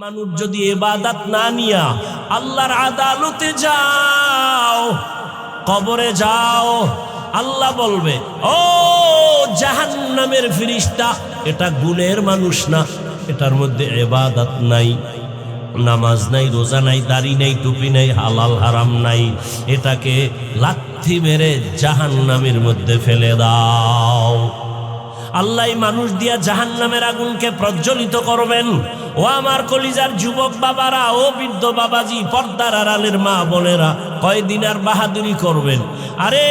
মানুষ যদি ইবাদত না নিয়া আল্লাহর আদালতে যাও, কবরে যাও, আল্লাহ বলবে, ও জাহান্নামের ফেরেশতা, এটা গুণের মানুষ না, এটার মধ্যে ইবাদত নাই, নামাজ নাই, রোজা নাই, দাড়ি নাই, টুপি নাই, হালাল হারাম নাই, এটাকে লাথি মেরে জাহান্নামের মধ্যে ফেলে দাও। আল্লাহ মানুষ দিয়া জাহান্নামের আগুনকে প্রজ্বলিত করবেন। ও আমার কলিজার যুবক বাবারা, ও বৃদ্ধ বাবাজি, পর্দার আড়ালের মা বোনেরা, কয়দিন আর বাহাদুরি করবেন? আরে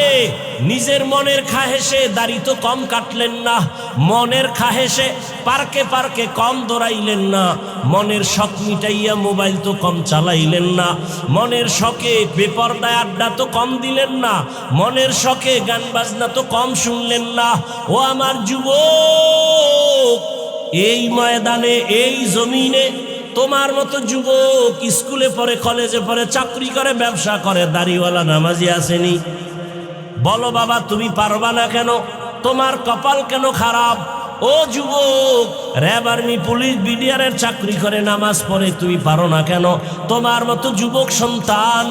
নিজের মনের খাহেসে দাড়ি তো কম কাটলেন না, মনের খাহেসে পার্কে পার্কে কম দৌড়াইলেন না, মনের শখ মিটাইয়া মোবাইল তো কম চালাইলেন না, মনের শখে বেপরদায় আড্ডা তো কম দিলেন না, মনের শখে গান বাজনা তো কম শুনলেন না। ও আমার যুবক, এই ময়দানে, এই জমিনে তোমার মতো যুবক স্কুলে পড়ে, কলেজে পড়ে, চাকরি করে, ব্যবসা করে, দাড়িওয়ালা নামাজি আসেনি? বলো বাবা, তুমি পারবা না কেন? তোমার কপাল কেন খারাপ? ও যুবক, র্যাব, আর্মি, পুলিশ, বিডিআরের চাকরি করে, নামাজ পড়ে, তুমি পারো না কেন? তোমার মতো যুবক সন্তান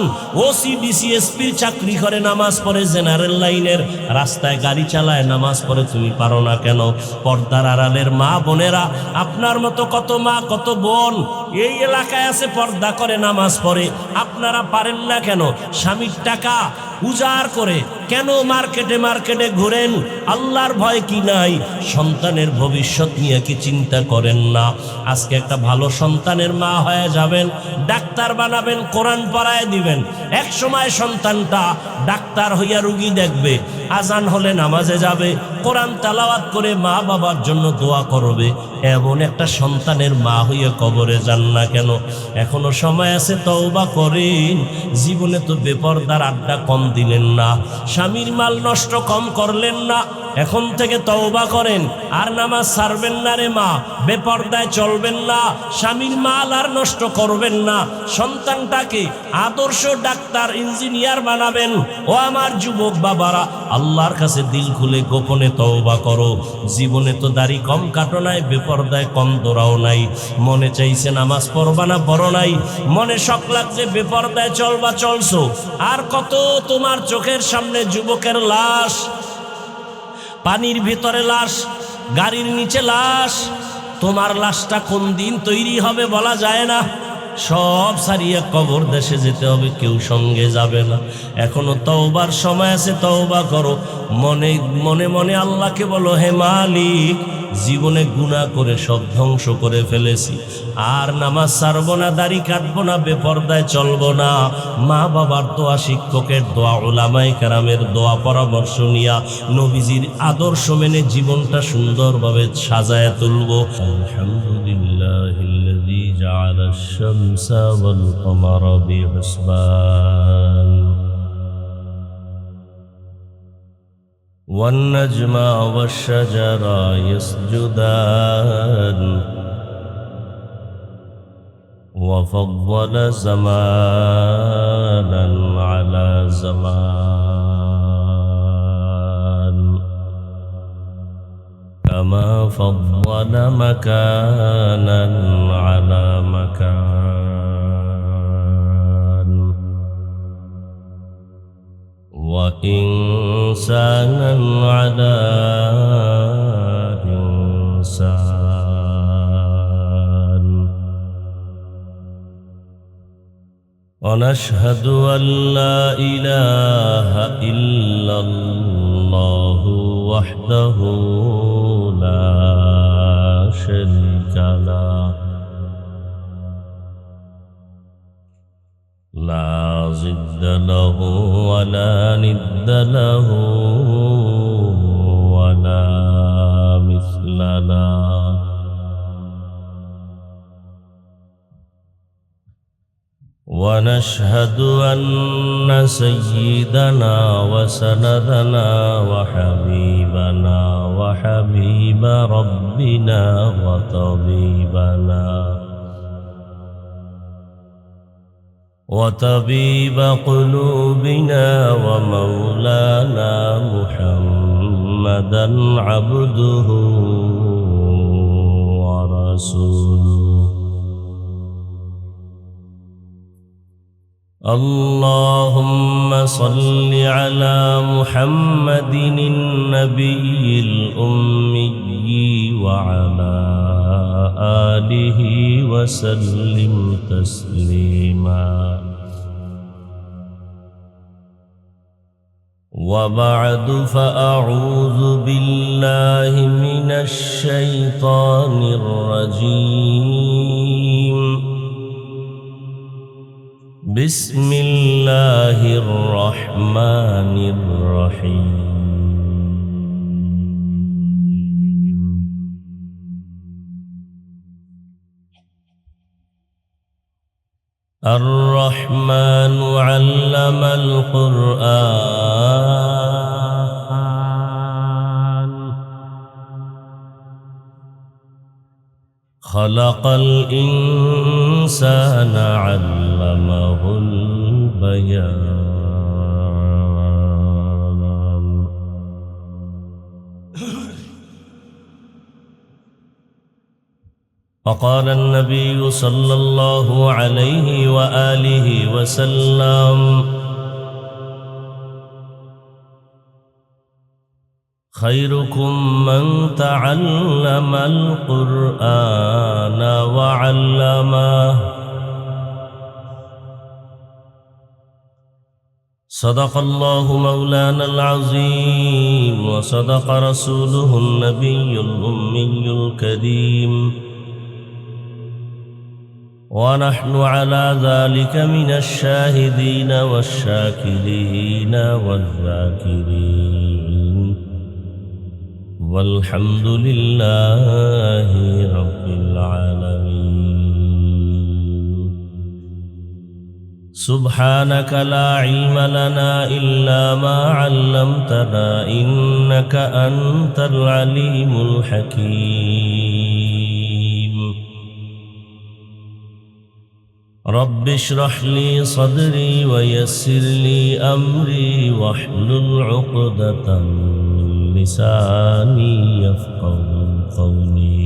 ওসি ডিসি এসপির চাকরি করে, নামাজ পড়ে, জেনারেল লাইনের রাস্তায় গাড়ি চালায়, নামাজ পড়ে, তুমি পারো না কেন? পর্দার আড়ালের মা বোনেরা, আপনার মতো কত মা, কত বোন এই এলাকায় আছে, পর্দা করে, নামাজ পড়ে, আপনারা পারেন না কেন? স্বামীর টাকা উজাড় করে কেন মার্কেটে মার্কেটে ঘুরেন? আল্লাহর ভয় কি নাই? সন্তানের ভবিষ্যৎ নিয়ে কি চিন্তা করেন না? আজকে একটা ভালো সন্তানের মা হয়ে যাবেন, ডাক্তার বানাবেন, কোরআন পড়ায় দিবেন, এক সময় সন্তানটা ডাক্তার হইয়া রুগী দেখবে, আজান হলে নামাজে যাবে, কোরআন তেলাওয়াত করে মা বাবার জন্য দোয়া করবে। এমন একটা সন্তানের মা হইয়া কবরে যান না কেন? এখনো সময় আছে, তওবা করেন। জীবনে তো বেপরদার আড্ডা কম দিলেন না, স্বামীর মাল নষ্ট কম করলেন না, এখন থেকে তওবা করেন, আর নামাজ ছাড়বেন না রে মা, বেপরদায় চলবেন না, স্বামীর মাল আর নষ্ট করবেন না, সন্তানটাকে আদর্শ ডাক্তার, ইঞ্জিনিয়ার বানাবেন। ও আমার যুবক বাবারা, আল্লাহর কাছে দিল খুলে গোপনে তওবা করো। জীবনে তো দাড়ি কম কাটো নাই, বেপরদায় কম দৌড়াও নাই, মনে চাইছে নামাজ পড়বা না, পড়ো নাই, মনে শখ লাগছে বেপরদায় চলবা, চলছো। আর কত তোমার চোখের সামনে যুবকের লাশ, পানির ভিতরে লাশ, গাড়ির নিচে লাশ। তোমার লাশটা কোন দিন তৈরি হবে বলা যায় না। সব সারিয়া কবর দেশে যেতে হবে, কেউ সঙ্গে যাবে না। এখনো তওবার সময় আছে, তওবা করো। মনে মনে মনে আল্লাহকে বলো, হে মালিক, জীবনে গুনাহ করে সব ধ্বংস করে ফেলেছি, আর নামাজ ছাড়বো না, দাড়ি কাটবো না, বেপরদায় চলবো না। মা বাবার দোয়া, শিক্ষকের দোয়া, উলামায়ে কেরামের দোয়া, পরামর্শ নিয়া নবীজির আদর্শ মেনে জীবনটা সুন্দরভাবে সাজায় তুলবো। আলহামদুলিল্লাহিল্লাযী জাআলাশ শামসা ওয়াল কমারা বিহুসবান والنجم والشجر يسجدان وفضل زمانا على زمان كما فضل مكانا على مكان وإنسانا على إنسان ونشهد أن لا إله إلا الله وحده لا شريك له لا ضد له ولا ند له ولا مثل له ونشهد أن سيدنا وسندنا وحبيبنا وحبيب ربنا وطبيب قلوبنا ومولانا محمدا عبده ورسوله اللهم صل على محمد النبي الأمي وعلى آله وسلم تسليما. وبعد، فأعوذ بالله من الشيطان الرجيم. بسم الله الرحمن الرحيم. الرحمن علم القرآن، خلق الإنسان علمه البيان. وقال النبي صلى الله عليه وآله وسلم: خيركم من تعلم القرآن وعلمه. صدق الله مولانا العظيم، وصدق رسوله النبي الأمي الكريم، ونحن على ذلك من الشاهدين والشاكرين والذاكرين، والحمد لله رب العالمين. سبحانك لا علم لنا إلا ما علمتنا، إنك أنت العليم الحكيم. رب اشرح لي صدري ويسر لي أمري، واحلل عقدة من لساني يفقهوا قولي.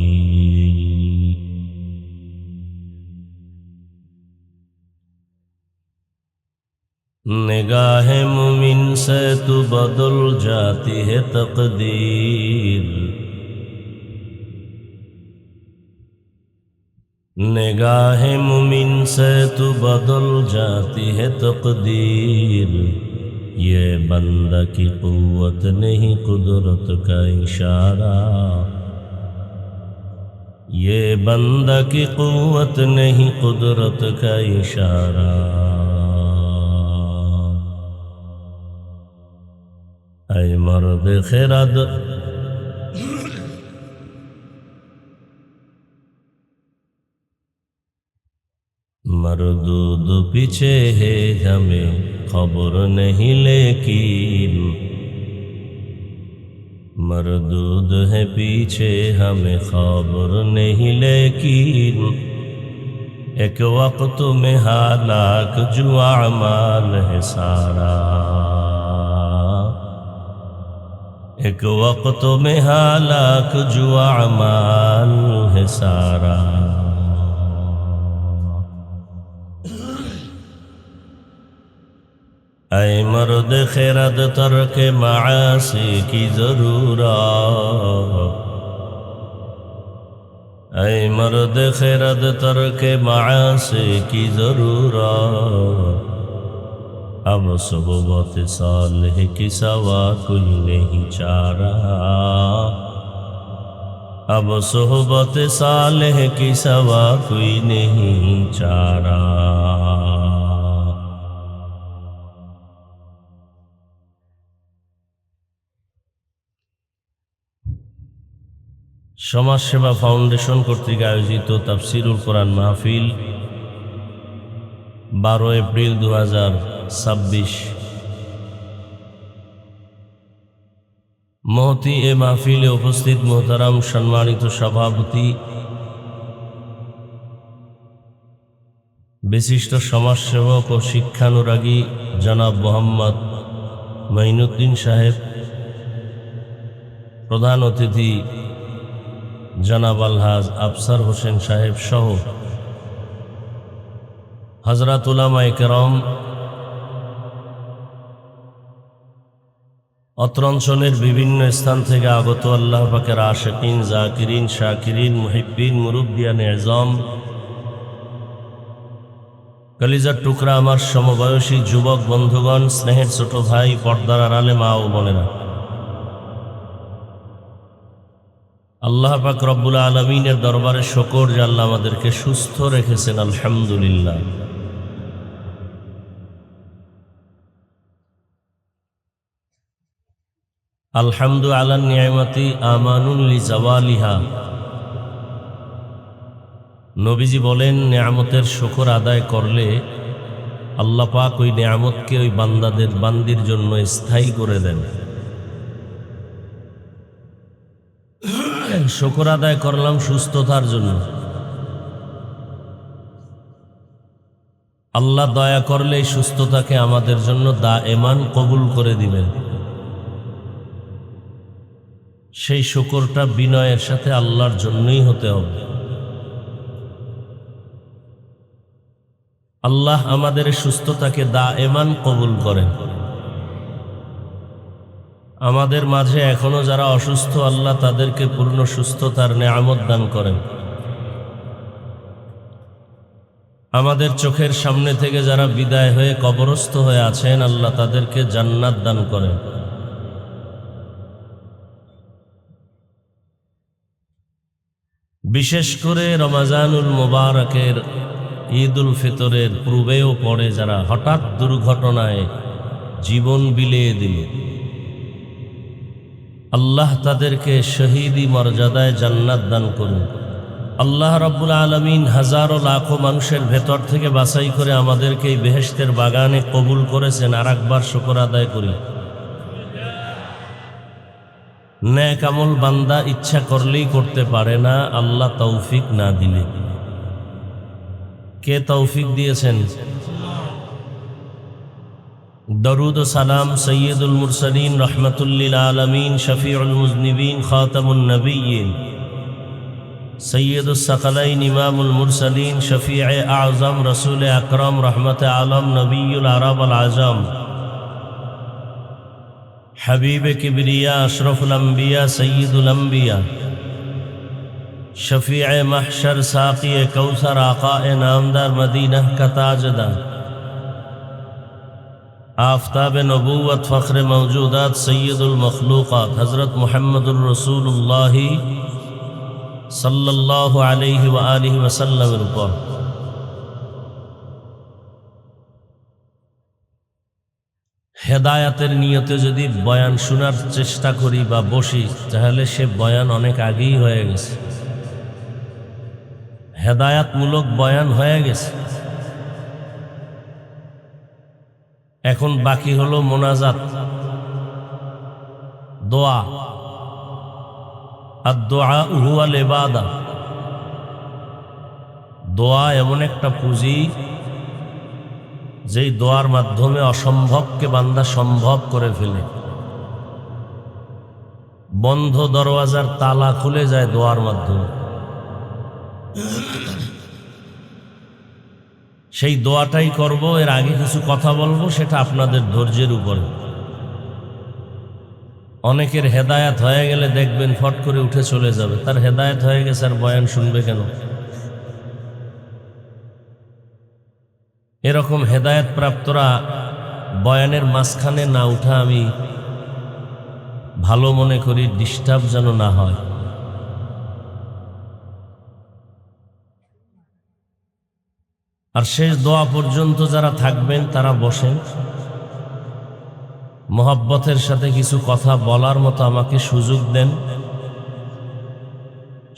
निगाह मुमिन से तो बदल जाती है तकदीर, निगाह मुमिन से तो बदल जाती है तकदीर। ये बंदा की कुव्वत नहीं कुदरत का इशारा, ये बंदा की कुव्वत नहीं कुदरत का इशारा। ऐ मर्द खिरद मरदूद पीछे है हमें खबर नहीं, लेकिन मरदूद है पीछे हमें खबर नहीं, लेकिन एक वक्त में हालाक जो अमाल है सारा, एक वक्त में हालाक जो अमाल है सारा। ऐ मर्द खिरद तर्क मासी की जरूरत, ऐ मर्द खिरद तर्क मासी की जरूरत। अब सुबह साल की सवा कोई नहीं चारा, अब सोहबत साल की सवा कोई नहीं चारा। समाज सेवा फाउंडेशन कर्तृक आयोजित तफसिरुल कुरान महफिल 12 एप्रिल 2026। महती ए महफिले उपस्थित मोहतरम सम्मानित सभापति, विशिष्ट समाजसेवक और शिक्षानुरागी जनाब मोहम्मद माइनुद्दीन साहेब, प्रधान अतिथि जनाब अलहाज अफसर हुसैन साहेब सह हजरत उलामाए केराम, অত্র অঞ্চলের বিভিন্ন স্থান থেকে আগত আল্লাহ পাকের আশিকিন, জাকিরিন, শাকিরিন, মুহিব্বিন, মুরব্বিয়ান এজম, কলিজার টুকরা আমার সমবয়সী যুবক বন্ধুগণ, স্নেহের ছোট ভাই, পর্দার আড়ালে মা ও বোনেরা, আল্লাহ পাক রব্বুল আলামিনের দরবারে শুকর যে আল্লাহ আমাদেরকে সুস্থ রেখেছেন, আলহামদুলিল্লাহ। আলহামদু আলা নিয়ামতি আমানুল লিজাওয়ালিহা। নবীজি বলেন, নিয়ামতের শুকর আদায় করলে আল্লাহ পাক ওই নিয়ামতকে ওই বান্দির জন্য স্থায়ী করে দেন। শুকর আদায় করলাম সুস্থতার জন্য, আল্লাহ দয়া করলে এই সুস্থতাকে আমাদের জন্য দায়েমান কবুল করে দিবেন। সেই শুকরটা বিনয়ের সাথে আল্লাহর জন্যই হতে হবে। আল্লাহ আমাদের সুস্থতাকে দায়েমান কবুল করেন। আমাদের মাঝে এখনো যারা অসুস্থ, আল্লাহ তাদেরকে পূর্ণ সুস্থতার নেয়ামত দান করেন। আমাদের চোখের সামনে থেকে যারা বিদায় হয়ে কবরস্থ হয়ে আছেন, আল্লাহ তাদেরকে জান্নাত দান করেন। বিশেষ করে রমাজানুল মুবারকের ঈদুল ফিতরের পূর্বেও পরে যারা হঠাৎ দুর্ঘটনায় জীবন বিলিয়ে দিল, আল্লাহ তাদেরকে শহীদি মর্যাদায় জান্নাত দান করুন। আল্লাহ রাব্বুল আলামিন হাজারো লাখো মানুষের ভেতর থেকে বাছাই করে আমাদেরকে এই বেহেশতের বাগানে কবুল করেছেন। আর একবার শুকর আদায় করি। নেক আমল বান্দা ইচ্ছা করলেই করতে পারে না, আল্লাহ তৌফিক না দিলে। কে তৌফিক দিয়েছেন? দরুদ ও সালাম সৈয়দুল মুরসালিন, রহমাতুল্লিল আলামিন, শফিউল মুজনিবিন, খাতামুন নবিয়্যিন, সৈয়দুস সাকালাইন, ইমামুল মুরসালিন, শফিয়ে আযম, রসুল আকরম, রহমতে আলম, নবিয়ুল আরব আল আজম, হাবিবে কিবরিয়া, আশরফুল আম্বিয়া, সৈয়দুল আম্বিয়া, শফিয়ে মাহশর, সাকিয়ে কৌসর, আকায়ে নামদার, মদীনা का ताजदार, आफताब नबूवत, फ़ख्र मौजूदात, सैयदुल मखलूक़ात, हज़रत मुहम्मदुर रसूलुल्लाह सल्लल्लाहु अलैहि व आलिहि वसल्लमेर উপর হেদায়াতের নিয়তে যদি বয়ান শোনার চেষ্টা করি বা বসি, তাহলে সে বয়ান অনেক আগেই হয়ে গেছে। হেদায়াতমূলক বয়ান হয়ে গেছে। এখন বাকি হলো মোনাজাত, দোয়া। আদ-দুআ হুয়াল ইবাদা। দোয়া এমন একটা পুঁজি, যেই দোয়ার মাধ্যমে অসম্ভবকে বান্দা সম্ভব করে ফেলে। বন্ধ দরওয়াজার তালা খুলে যায় দোয়ার মাধ্যমে। সেই দোয়াটাই করব। এর আগে কিছু কথা বলবো, সেটা আপনাদের ধৈর্যের উপরে। অনেকের হেদায়াত হয়ে গেলে দেখবেন ফট করে উঠে চলে যাবে। তার হেদায়াত হয়ে গেছে, আর বয়ান শুনবে কেন? এরকম হেদায়াত প্রাপ্তরা বয়ানের মাঝখানে না উঠা আমি ভালো মনে করি, ডিস্টার্ব যেন না হয়। আর শেষ দোয়া পর্যন্ত যারা থাকবেন তারা বসেন। মোহাব্বতের সাথে কিছু কথা বলার মতো আমাকে সুযোগ দেন।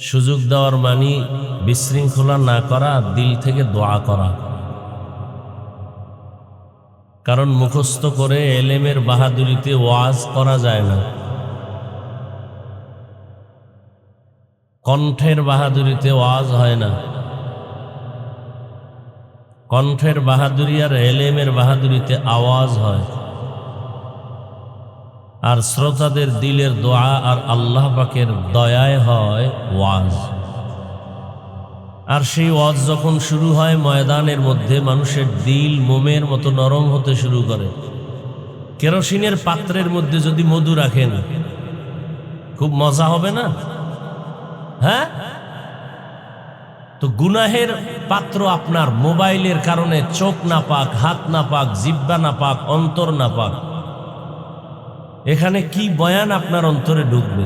সুযোগ দেওয়ার মানে বিশৃঙ্খলা না করা, দিল থেকে দোয়া করা। কারণ মুখস্থ করে এলেমের বাহাদুরিতে ওয়াজ করা যায় না, কণ্ঠের বাহাদুরিতে ওয়াজ হয় না। কণ্ঠের বাহাদুরি আর এলেমের বাহাদুরিতে আওয়াজ হয়। আর শ্রোতাদের দিলের দোয়া আর আল্লাহ পাকের দয়ায় হয় ওয়াজ। আর সেই ওয়াজ যখন শুরু হয় ময়দানের মধ্যে, মানুষের দিল মোমের মতো নরম হতে শুরু করে। কেরোসিনের পাত্রের মধ্যে যদি মধু রাখেন খুব মজা হবে না? হ্যাঁ, তো গুনাহের পাত্র আপনার মোবাইলের কারণে চোখ না পাক, হাত না পাক, জিহ্বা না পাক, অন্তর না পাক, এখানে কি বয়ান আপনার অন্তরে ঢুকবে?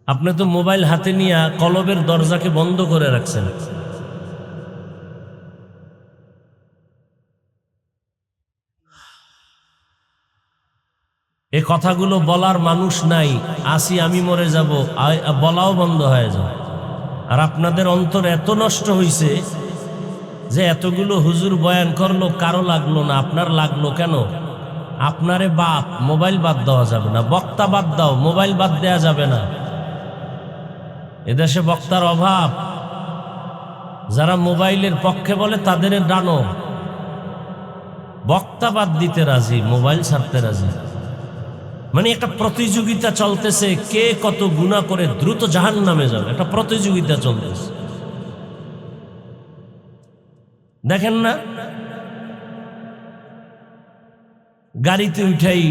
আপনি তো মোবাইল হাতে নিয়ে কলবের দরজাকে বন্ধ করে রাখছেন। এ কথাগুলো বলার মানুষ নাই, আসি আমি মরে যাব, বলাও বন্ধ হয়ে যায়। আর আপনাদের অন্তর এত নষ্ট হইছে যে এতগুলো হুজুর বয়ান করলো, কারো লাগলো না, আপনার লাগলো কেন? আপনারে বাদ, মোবাইল বাদ দেওয়া যাবে না, বক্তা বাদ দাও, মোবাইল বাদ দেওয়া যাবে না। এদেশে বক্তার অভাব। যারা মোবাইলের পক্ষে বলে তাদের ডানো, বক্তা বাদ দিতে রাজি, মোবাইল ছাড়তে রাজি। মানে একটা প্রতিযোগিতা চলতেছে, কে কত গুনাহ করে দ্রুত জাহান্নামে যাবে, একটা প্রতিযোগিতা চলতেছে। দেখেন না, গাড়িতে উঠাই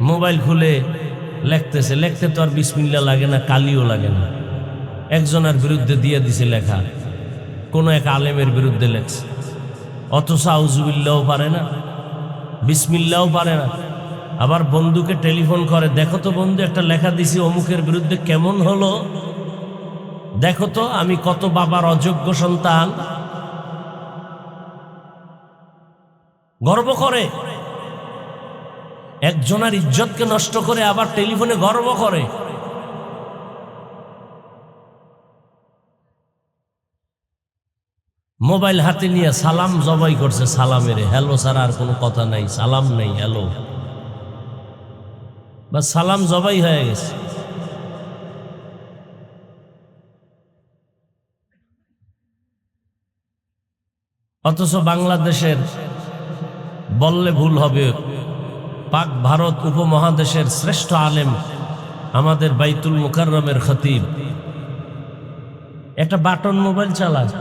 মোবাইল খুলে লেখতেছে, লেখতে তো আর বিসমিল্লাহ লাগে না, কালিও লাগে না। একজনের বিরুদ্ধে দিয়ে দিছে লেখা, কোন এক আলেমের বিরুদ্ধে লেখছে, অথচ আউযুবিল্লাহও পারে না, বিসমিল্লাহও পারে না। আবার বন্ধুকে টেলিফোন করে, দেখো তো বন্ধু, একটা লেখা দিছি অমুকের বিরুদ্ধে, কেমন হলো দেখো তো, আমি কত বাবার অযোগ্য সন্তান। গর্ব করে, একজনের ইজ্জতকে নষ্ট করে আবার টেলিফোনে গর্ব করে। মোবাইল হাতে নিয়ে সালাম জবাই করছে, সালামের হ্যালো ছাড়া আর কোনো কথা নাই, সালাম নেই, হ্যালো বা সালাম জবাই হয়ে গেছে। অথচ বাংলাদেশের, বললে ভুল হবে, পাক ভারত উপমহাদেশের শ্রেষ্ঠ আলেম আমাদের বাইতুল মুকাররমের খতিব একটা বাটন মোবাইল চালায়,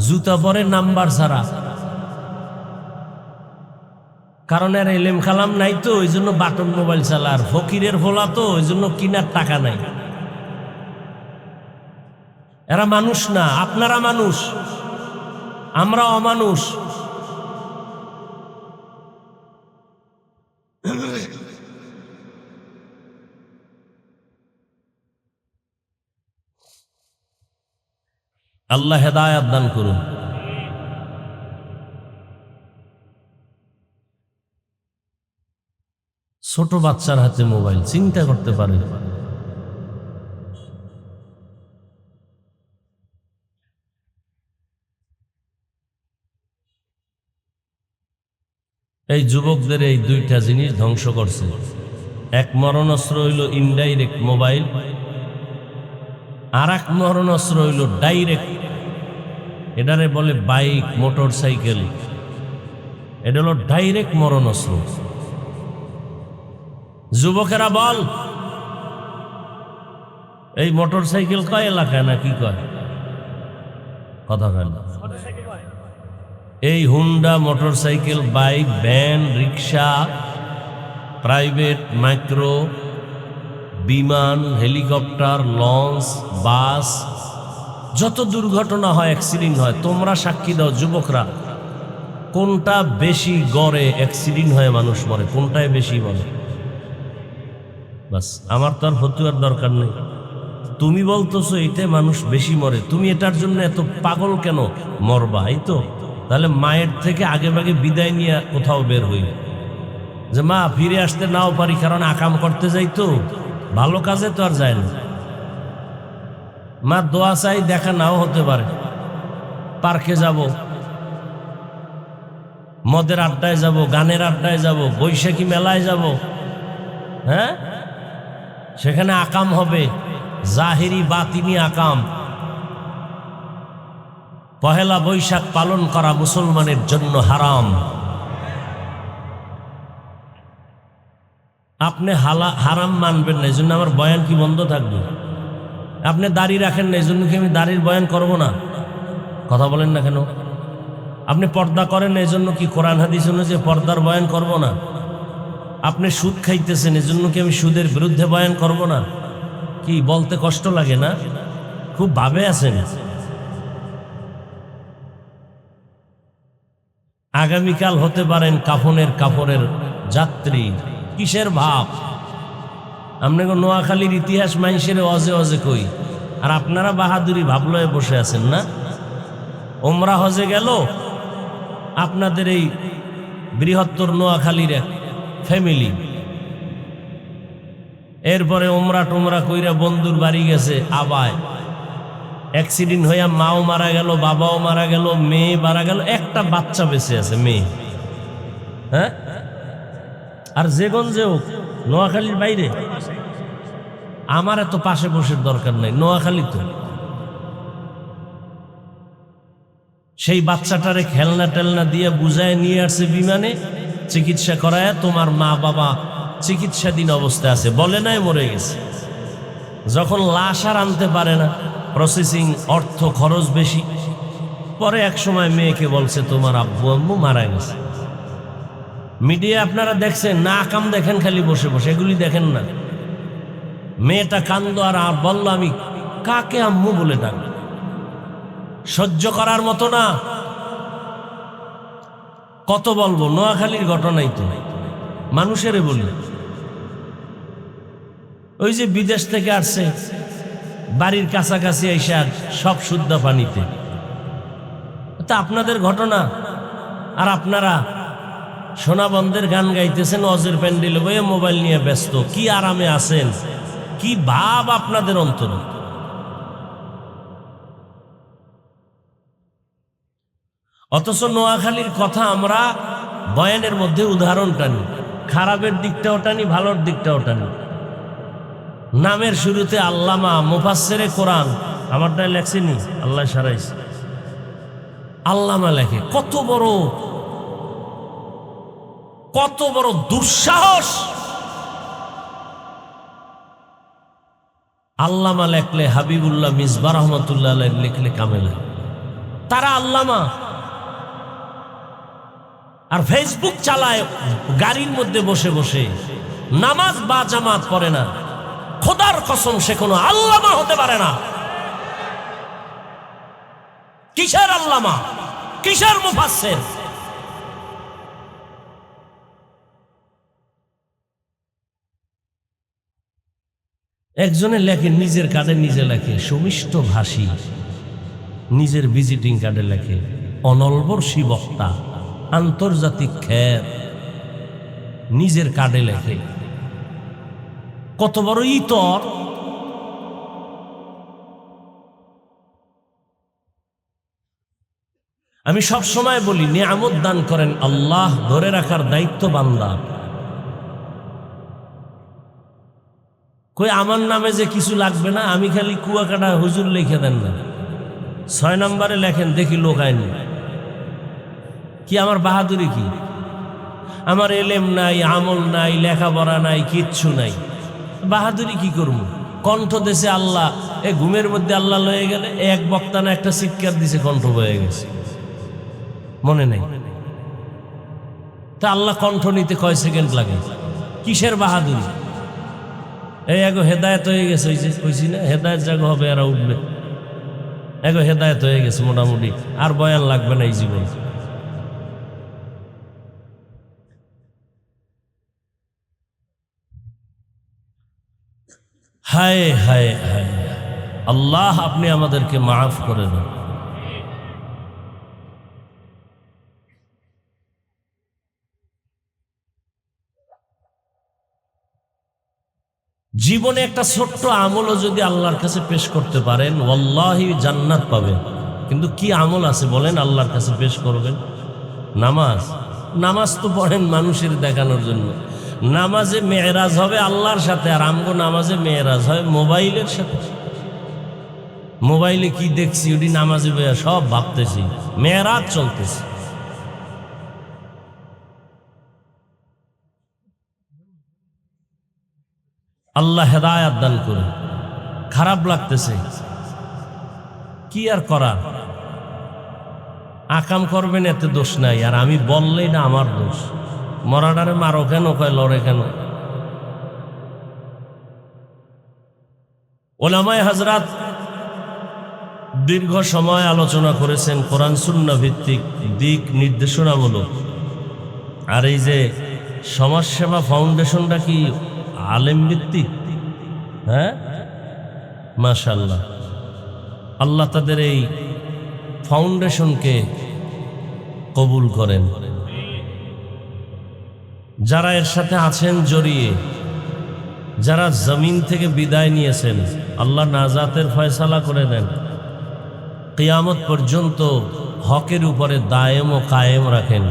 জুতা পরে নাম্বার ছাড়া। কারণ এর এলেম খালাম নাই তো, ওই জন্য বাটন মোবাইল চালার, ফকিরের ভোলা তো, ওই জন্য কিনার টাকা নাই। এরা মানুষ না, আপনারা মানুষ, আমরা অমানুষ। আল্লাহ হেদায়েত দান করুন। ছোট বাচ্চার হাতে মোবাইল, চিন্তা করতে পারে। এই যুবকদের এই দুইটা জিনিস ধ্বংস করছে। এক মরণাস্ত্র হইল ইনডাইরেক্ট মোবাইল, আর এক মরণাস্ত্র হইল ডাইরেক্ট, এটারে বলে বাইক, মোটর সাইকেল, এটা হলো ডাইরেক্ট মরণাস্ত্র। যুবকেরা বল, এই মোটর সাইকেল কয় এলাকায় না কি কয়, কথা কয় না। এই Honda motor cycle, bike, van, rickshaw, private, micro, বিমান, হেলিকপ্টার, লঞ্চ, বাস, যত দুর্ঘটনা হয়, অ্যাক্সিডেন্ট হয়, তোমরা সাক্ষী দাও যুবকরা, কোনটা বেশি গড়ে অ্যাক্সিডেন্ট হয়ে মানুষ মরে, কোনটায় বেশি মরে? বাস, আমার তো আর ফতুয়ার দরকার নেই। তুমি বলতেছো এতে মানুষ বেশি মরে, তুমি এটার জন্য এত পাগল কেন? মরবা, এই তো। তাহলে মায়ের থেকে আগে ভাগে বিদায় নিয়ে কোথাও বের হই, যে মা ফিরে আসতে নাও পারি, কারণ আকাম করতে যাই তো, ভালো কাজে তো আর যায় না। মা দোয়া চাই, দেখা নাও হতে পারে, পার্কে যাব, মদের আড্ডায় যাব, গানের আড্ডায় যাব, বৈশাখী মেলায় যাব, হ্যাঁ, সেখানে আকাম হবে, জাহিরি বাতিনি আকাম। পহেলা বৈশাখ পালন করা মুসলমানের জন্য হারাম। আপনি হারাম মানবেন না, এই জন্য আমার বয়ান কি বন্ধ থাকবে? আপনি দাড়ি রাখেন না, এই জন্য কি আমি দাড়ির বয়ান করব না? কথা বলেন না কেন? আপনি পর্দা করেন এজন্য কি কোরআন হাদিস অনুযায়ী পর্দার বয়ান করব না? আপনি সুদ খাইতেছেন এজন্য কি আমি সুদের বিরুদ্ধে বয়ান করব না? কি বলতে কষ্ট লাগে না? খুব ভাবে আছেন। আগামীকাল হতে পারেন কাফনের কাপড়ের যাত্রী। কিসের ভাব? আপনাকে নোয়াখালীর ইতিহাস মানুষের অজে অজে কই, আর আপনারা বাহাদুরি ভাবলয়ে বসে আছেন না? ওমরা হজে গেল আপনাদের এই বৃহত্তর নোয়াখালীর এক ফ্যামিলি, এরপরে ওমরা টোমরা কইরা বন্ধুর বাড়ি গেছে আবায়, অ্যাক্সিডেন্ট হইয়া মাও মারা গেল, বাবাও মারা গেল, মেয়ে মারা গেল, একটা বাচ্চা বেঁচে আছে মেয়ে। হ্যাঁ, আর যেগঞ্জেও নোয়াখালীর বাইরে, আমার এত পাশে বসে দরকার নাই, নোয়াখালী তো। সেই বাচ্চাটারে খেলনা টেলনা দিয়ে বুঝায় নিয়ে আসছে বিমানে, চিকিৎসা করায় তোমার মা বাবা চিকিৎসাধীন অবস্থায় আছে, বলে নাই মরে গেছে। যখন লাশ আর আনতে পারে না, প্রসেসিং অর্থ খরচ বেশি, পরে এক সময় মেয়েকে বলছে তোমার আব্বু আম্মু মারা গেছে। মিডিয়া আপনারা দেখছেন না? আকাম দেখেন খালি বসে বসে, এগুলি দেখেন না। মেয়েটা কান্দ আর বলল আমি কাকে আম্মু বলে ডাক, সহ্য করার মতো না। কত বলবো? নোয়াখালীর ঘটনাই তো, মানুষেরে বলি। ওই যে বিদেশ থেকে আসছে, বাড়ির কাছাকাছি এসে সব শুদ্ধ পানিতে, তা আপনাদের ঘটনা। আর আপনারা সোনাবন্ধের গান গাইতেছেন, অজের প্যান্ডেলে বইয়ে মোবাইল নিয়ে ব্যস্ত। কি আরামে আছেন, কি ভাব আপনাদের অন্তরে। অথচ নোয়াখালীর কথা আমরা বয়ানের মধ্যে উদাহরণ টানি, খারাপের দিকটাও টানি, ভালোর দিকটাও টানি। নামের শুরুতে আল্লামা, মুফাসসিরে কোরআন, আমারটাই লেখছিনি, আল্লাহ সারাইছে, আল্লামা লেখে। কত বড় দুঃসাহস! আল্লামা লেখলে, হাবিবুল্লাহ মিসবাহ রহমতুল্লাহ লিখলে কামেলা, তারা আল্লামা। আর ফেসবুক চালায় গাড়ির মধ্যে বসে বসে, নামাজ বা জামাত পড়ে না। খোদার কসম সে কোনো আল্লামা হতে পারে না। কিসের আল্লামা, কিসের মুফাসসির? একজনে লেখে নিজের কার্ডে নিজে লেখে, সুমিষ্ট ভাষী, নিজের ভিজিটিং কার্ডে লেখে, অনলবর্ষী বক্তা, আন্তর্জাতিক খ্যাত, নিজের কার্ডে লেখে। কত বড় ইতর! আমি সব সময় বলি, নিয়ামত দান করেন আল্লাহ, ধরে রাখার দায়িত্ব বান্দার। কই আমার নামে যে কিছু লাগবে না, আমি খালি কুয়াকাটা হুজুর লিখে দেন না, 6 নম্বরে লেখেন, দেখি লোক আইনি। কি আমার বাহাদুরি? কি আমার এলেম নাই, আমল নাই, লেখাপড়া নাই, কিচ্ছু নাই, বাহাদুরি কি করব? কণ্ঠ দেশে আল্লাহ, এই ঘুমের মধ্যে আল্লাহ লয়ে গেলে এক বক্তা না একটা চিৎকার দিছে, কণ্ঠ বয়ে গেছে, মনে নাই? তা আল্লাহ কণ্ঠ নিতে কয় সেকেন্ড লাগে? কিসের বাহাদুরি? এই এগো হেদায়েত হয়ে গেছে, কইছি না হেদায়েত জাগো হবে, এরা উঠবে। এগো হেদায়েত হয়ে গেছে মোটামুটি, আর বয়ান লাগবে না এই জীবন। হায় হায় হায়, আল্লাহ আপনি আমাদেরকে মাফ করে দেন। জীবনে একটা ছোট্ট আমলও যদি আল্লাহর কাছে পেশ করতে পারেন, ওয়াল্লাহি জান্নাত পাবেন। কিন্তু কি আমল আছে বলেন আল্লাহর কাছে পেশ করবেন? নামাজ। নামাজ তো পড়েন মানুষের দেখানোর জন্য। নামাজে মেয়েরাজ হবে আল্লাহর সাথে, আর আমগো নামাজে মেয়েরাজ হয় মোবাইলের সাথে। মোবাইলে কি দেখছি ওটি নামাজে সব ভাবতেছি, মেয়েরাজ চলতেছে। আল্লাহ হেদায়াত দান করে। খারাপ লাগতেছে, কি আর করা? আকাম করবেন এতে দোষ নাই, আর আমি বললেই না আমার দোষ। মরাডারে মারো কেন, কয় লড়ে কেন? ওলামায়ে হযরত দীর্ঘ সময় আলোচনা করেছেন কোরআন সুন্নাহ ভিত্তিক দিক নির্দেশনামূলক। আর এই যে সমাজসেবা ফাউন্ডেশনটা কি আলেম ভিত্তিক? হ্যাঁ, মাশাআল্লাহ। আল্লাহ তাদের এই ফাউন্ডেশনকে কবুল করেন। যারা এর সাথে আছেন জড়িয়ে, যারা জমিন থেকে বিদায় নিয়েছেন, আল্লাহ নাজাতের ফয়সালা করে দেন, কিয়ামত পর্যন্ত হকের উপরে দায়েম ও কায়েম রাখেন।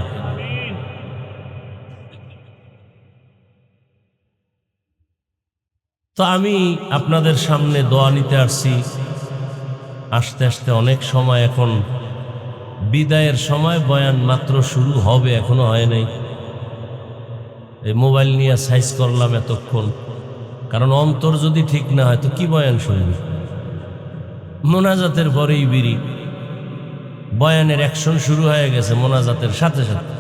তো আমি আপনাদের সামনে দোয়া নিতে আসছি। আস্তে আস্তে অনেক সময়, এখন বিদায়ের সময়, বয়ান মাত্র শুরু হবে, এখনো হয় নাই। এই মোবাইল নিয়ে সাইজ করলাম এতক্ষণ, কারণ অন্তর যদি ঠিক না হয় তো কি বয়ান শুনবি? মোনাজাতের পরেই বিড়ি, বয়ানের অ্যাকশন শুরু হয়ে গেছে মোনাজাতের সাথে সাথে।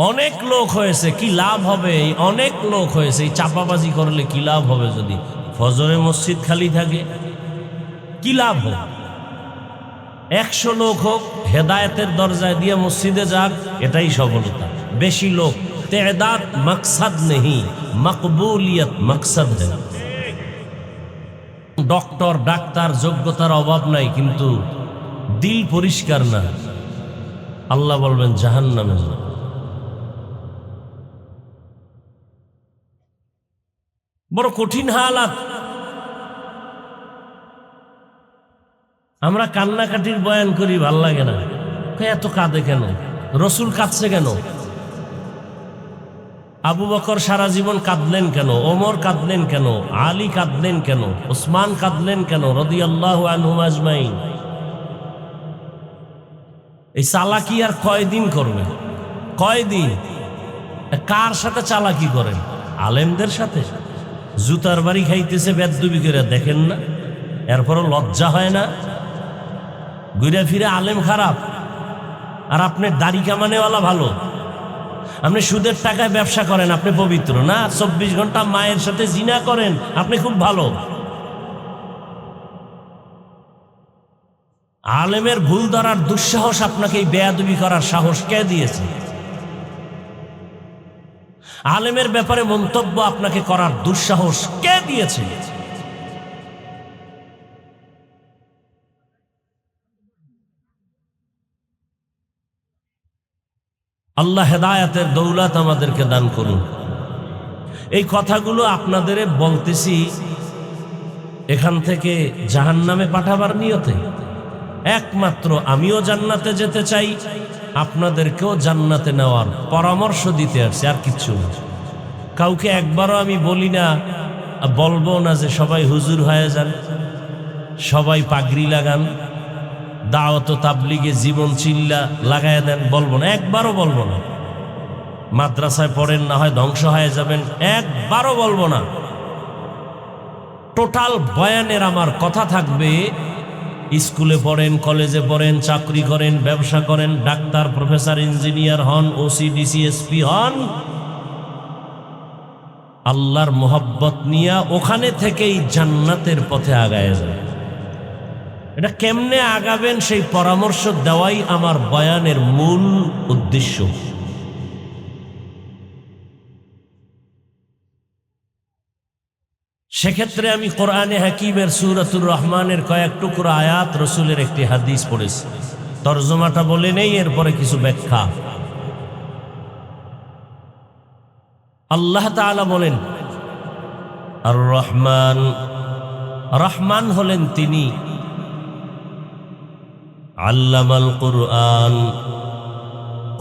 অনেক লোক হয়েছে, কি লাভ হবে? অনেক লোক হয়েছে, এই চাপাবাজি করলে কি লাভ হবে? যদি ফজরে মসজিদ খালি থাকে কি লাভ হবে? 100 লোক হোক, হেদায়েতের দরজায় দিয়ে মসজিদে যাক, এটাই সফলতা। বেশি লোক তেদাদ মকসদ নেই, মকবুলিয়ত মকসদ है। ডক্টর ডাক্তার যোগ্যতার অভাব নাই, কিন্তু দিল পরিষ্কার না, আল্লাহ বলবেন জাহান্নামে যাও। বড় কঠিন হালাত। আমরা কান্নাকাটির বয়ান করি, ভাল লাগে না। এত কাঁদে কেন? রসুল কাঁদছে কেন? আবু বকর সারা জীবন কাঁদলেন কেন? ওমর কাঁদলেন কেন? আলী কাঁদলেন কেন? ওসমান কাঁদলেন কেন? রাদিয়াল্লাহু আনহুম আজমাইন। এই চালাকি আর কয়দিন করবেন? কয়দিন? কার সাথে চালাকি করেন? আলেমদের সাথে। জুতার বাড়ি খাইতেছে বেদবি করে, দেখেন না? এরপরও লজ্জা হয় না? ঘুরে ফিরে আলেম খারাপ, আর আপনি দাড়ি কামানেওয়ালা ভালো। আপনি সুদের টাকায় ব্যবসা করেন, আপনি পবিত্র না? 24 ঘন্টা মায়ের সাথে জিনা করেন, আপনি খুব ভালো। আলেমের ভুল ধরার দুঃসাহস আপনাকে এই বেয়াদবি করার সাহস কে দিয়েছে? আলেমের ব্যাপারে মন্তব্য আপনাকে করার দুঃসাহস কে দিয়েছে? আল্লাহ হেদায়েতের দৌলত আমাদেরকে দান করুন। এই কথাগুলো আপনাদের বলতেছি এখান থেকে জাহান্নামে পাঠাবার নিয়তে। একমাত্র আমিও জান্নাতে যেতে চাই, আপনাদেরকেও জান্নাতে নেওয়ার পরামর্শ দিতে আসছি, আর কিচ্ছু না। কাউকে একবারও আমি বলি না, বলবো না যে সবাই হুজুর হয়ে যান, সবাই পাগড়ি লাগান, দাওয়াত তাবলিগে জীবন চিল্লা লাগায় দেন, বলবো না, একবারও বলবো না। মাদ্রাসায় পড়েন, না হয় ধ্বংস হয়ে যাবেন, একবারও বলবো না। টোটাল বয়ানের আমার কথা থাকবে, স্কুলে পড়েন, কলেজে পড়েন, চাকরি করেন, ব্যবসা করেন, ডাক্তার, প্রফেসর, ইঞ্জিনিয়ার হন, ওসি, ডিসি, এসপি হন, আল্লাহর মোহাব্বত নিয়ে ওখানে থেকেই জান্নাতের পথে আগায় যান। এটা কেমনে আগাবেন সেই পরামর্শ দেওয়াই আমার বয়ানের মূল উদ্দেশ্য। সেক্ষেত্রে আমি কোরআনে হাকিমের সূরাতুর রহমানের কয়েক টুকরা আয়াত, রসুলের একটি হাদিস পড়েছি। তরজমাটা বলে নেই, এরপরে কিছু ব্যাখ্যা। আল্লাহ তাআলা বলেন, আর রহমান, রহমান হলেন তিনি, আল্লামাল কুরআন,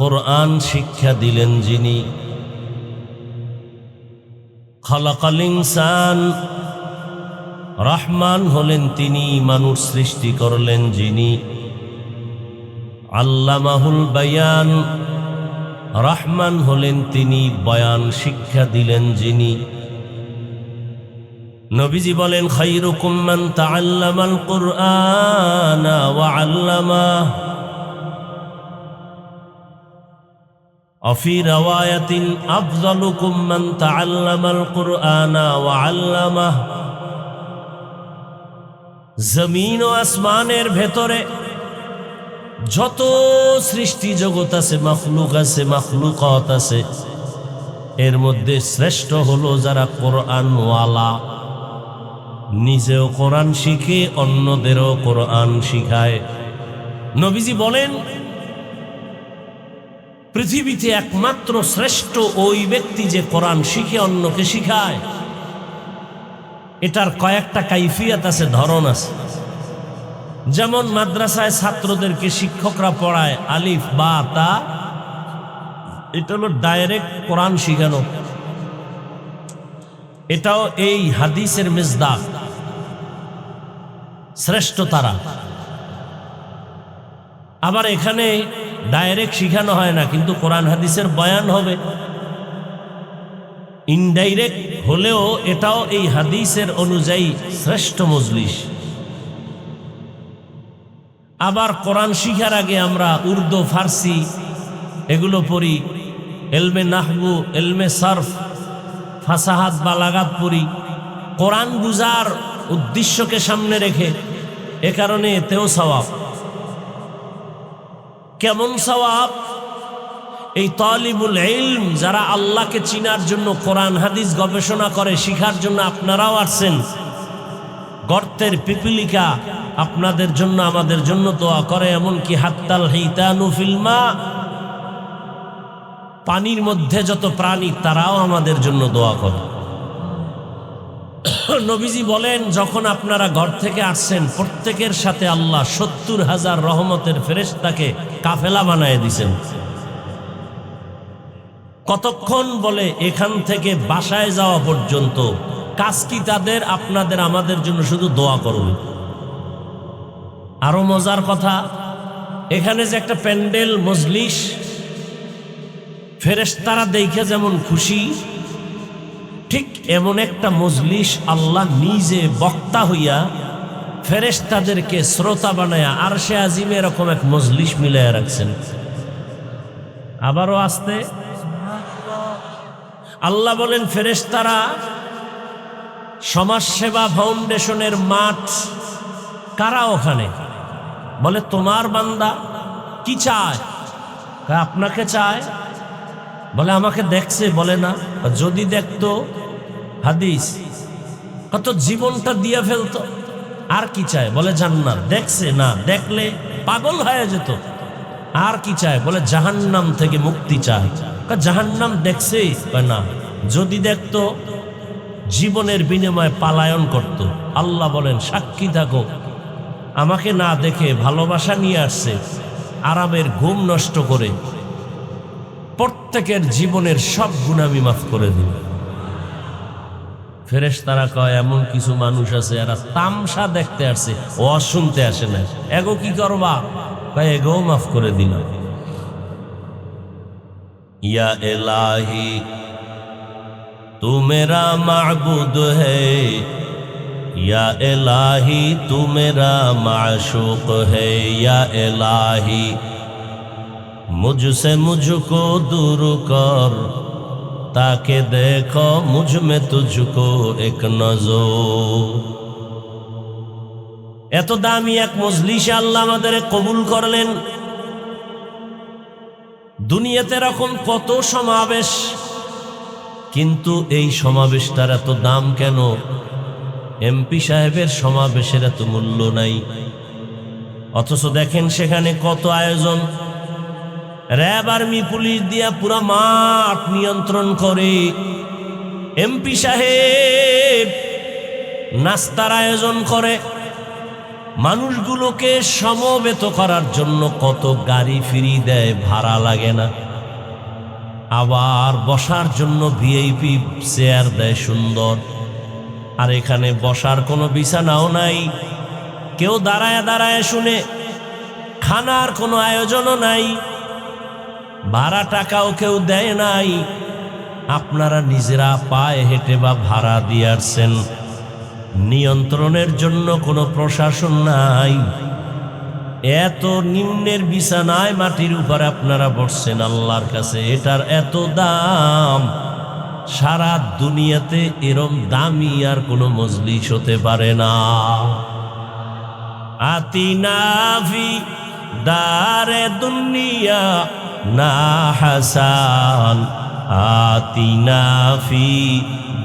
কুরআন শিক্ষা দিলেন যিনি, খালাকাল ইনসান, রহমান হলেন তিনি, মানুষ সৃষ্টি করলেন যিনি, আল্লামাহুল বায়ান, রহমান হলেন তিনি, বয়ান শিক্ষা দিলেন যিনি, নবীজি বলেন খায়রুকুম মান তাআল্লামাল কুরআনা ওয়া আল্লামাহ وفي رواية أفضلكم من تعلم القرآن وعلمه জমিন ও আসমানের ভেতরে যত সৃষ্টি জগৎ আছে, মাখলুক আছে, মাখলুকাত আছে, এর মধ্যে শ্রেষ্ঠ হলো যারা কোরআন ওয়ালা, নিজেও কোরআন শিখে অন্যদেরও কোরআন শিখায়। নবীজি বলেন পৃথিবীতে একমাত্র শ্রেষ্ঠ ওই ব্যক্তি যে কোরআন শিখে অন্যকে শিখায়। এটার কয়েকটা কাইফিয়াত আছে, ধরন আছে। যেমন মাদ্রাসায় ছাত্রদেরকে শিক্ষকরা পড়ায় আলিফ বা তা, এটা হলো ডাইরেক্ট কোরআন শিখানো। এটাও এই হাদিসের মিজদাক, শ্রেষ্ঠ তারা। আবার এখানে ডাইরেক্ট শিখানো হয় না, কিন্তু কোরআন হাদিসের বয়ান হবে। ইনডাইরেক্ট হলেও এটাও এই হাদিসের অনুযায়ী শ্রেষ্ঠ মজলিস। আবার কোরআন শিখার আগে আমরা উর্দু, ফার্সি এগুলো পড়ি, এলমে নাহবু, এলমে সরফ, ফাসাহাত, বালাগাত পড়ি, কোরআন বুঝার উদ্দেশ্যকে সামনে রেখে। এ কারণে এতেও সওয়াব। কেমন সওয়াব? এই তালিবুল ইলম যারা আল্লাহকে চিনার জন্য কোরআন হাদিস গবেষণা করে, শিখার জন্য আপনারাও আসছেন। গর্তের পিপিলিকা আপনাদের জন্য, আমাদের জন্য দোয়া করে, এমনকি হাত্তাল হিতানু ফিল মা, পানির মধ্যে যত প্রাণী তারাও আমাদের জন্য দোয়া করে। নবীজি বলেন যখন আপনারা ঘর থেকে আসছেন, প্রত্যেকের সাথে আল্লাহ ৭০,০০০ রহমতের ফেরেশতাকে কাফেলা বানায় দিয়েছেন। কতক্ষণ? বলে এখান থেকে বাসায় যাওয়া পর্যন্ত। কাজ কি তাদের? আপনাদের, আমাদের জন্য শুধু দোয়া করবে। আরো মজার কথা, এখানে যে একটা প্যান্ডেল মজলিস, ফেরেশতারা দেখে যেমন খুশি, ঠিক এমন একটা মজলিস আল্লাহ নিজে বক্তা হইয়া ফেরেশতাদেরকে শ্রোতা বানায়া আরশে আজিমে এরকম এক মজলিস মিলাইয়া রাখছেন। আবারও আসতে আল্লাহ বলেন ফেরেশতারা সমাজসেবা ফাউন্ডেশনের মাঠ, কারা ওখানে? বলে তোমার বান্দা। কি চায়? আপনাকে চায়। বলে আমাকে দেখছে? বলে না। যদি দেখতো, হাদিস, কত জীবনটা দিয়ে ফেলতো। আর কি চায়? বলে জান্নাত। দেখছে না, দেখলে পাগল হয়ে যেত। আর কি চায়? বলে জাহান্নাম থেকে মুক্তি চায়। জাহান্নাম দেখছে না, যদি দেখতো জীবনের বিনিময়ে পালায়ন করত। আল্লাহ বলেন সাক্ষী থাকো, আমাকে না দেখে ভালোবাসা নিয়ে আসছে, আরামের ঘুম নষ্ট করে প্রত্যেকের জীবনের সব গুনাহ আমি মাফ করে দিই। ফেরেশতারা কয় এমন কিছু মানুষ আছে এরা তামসা দেখতে আসছে, ওয়াজ শুনতে আসে না। এগো কি করবা? কয় এগো মাফ করে দিল। ইয়া ইলাহি তু মেরা মাবুদ হ্যায়, या इलाही तू मेरा माशूक है, या इलाही मुझसे मुझको दूर कर, ताकि देखो मुझ में तुझको एक नजर। এত দামি এক মজলিসে আল্লাহ আমাদের কবুল করলেন। দুনিয়াতে এরকম কত সমাবেশ, কিন্তু এই সমাবেশটার এত দাম কেন? এমপি সাহেবের সমাবেশের এত মূল্য নাই, অথচ দেখেন সেখানে কত আয়োজন। র্যাব, আর্মি, পুলিশ দিয়া পুরা মাঠ নিয়ন্ত্রণ করে। এমপি সাহেব নাস্তার আয়োজন করে, মানুষগুলোকে সমবেত করার জন্য কত গাড়ি ফ্রি দেয়, ভাড়া লাগে না। আবার বসার জন্য ভিআইপি চেয়ার দেয় সুন্দর। আর এখানে বসার কোনো বিছানাও নাই, কেউ দাঁড়ায় দাঁড়ায় শুনে। খানার কোনো আয়োজনও নাই, ভাড়া টাকাও কেউ দেয় নাই। আপনারা নিজেরা পায়ে হেঁটে বা ভাড়া দিয়ে আসছেন। নিয়ন্ত্রণের জন্য কোনো প্রশাসন নাই। এত নিম্নের বিছানায় মাটির উপরে আপনারা বসছেন আল্লাহর কাছে, এটার এত দাম। সারা দুনিয়াতে এরম দামি আর কোনো মজলিস হতে পারে না। আতিনা ফি দারে দুনিয়া না হাসান, আতিনা ফি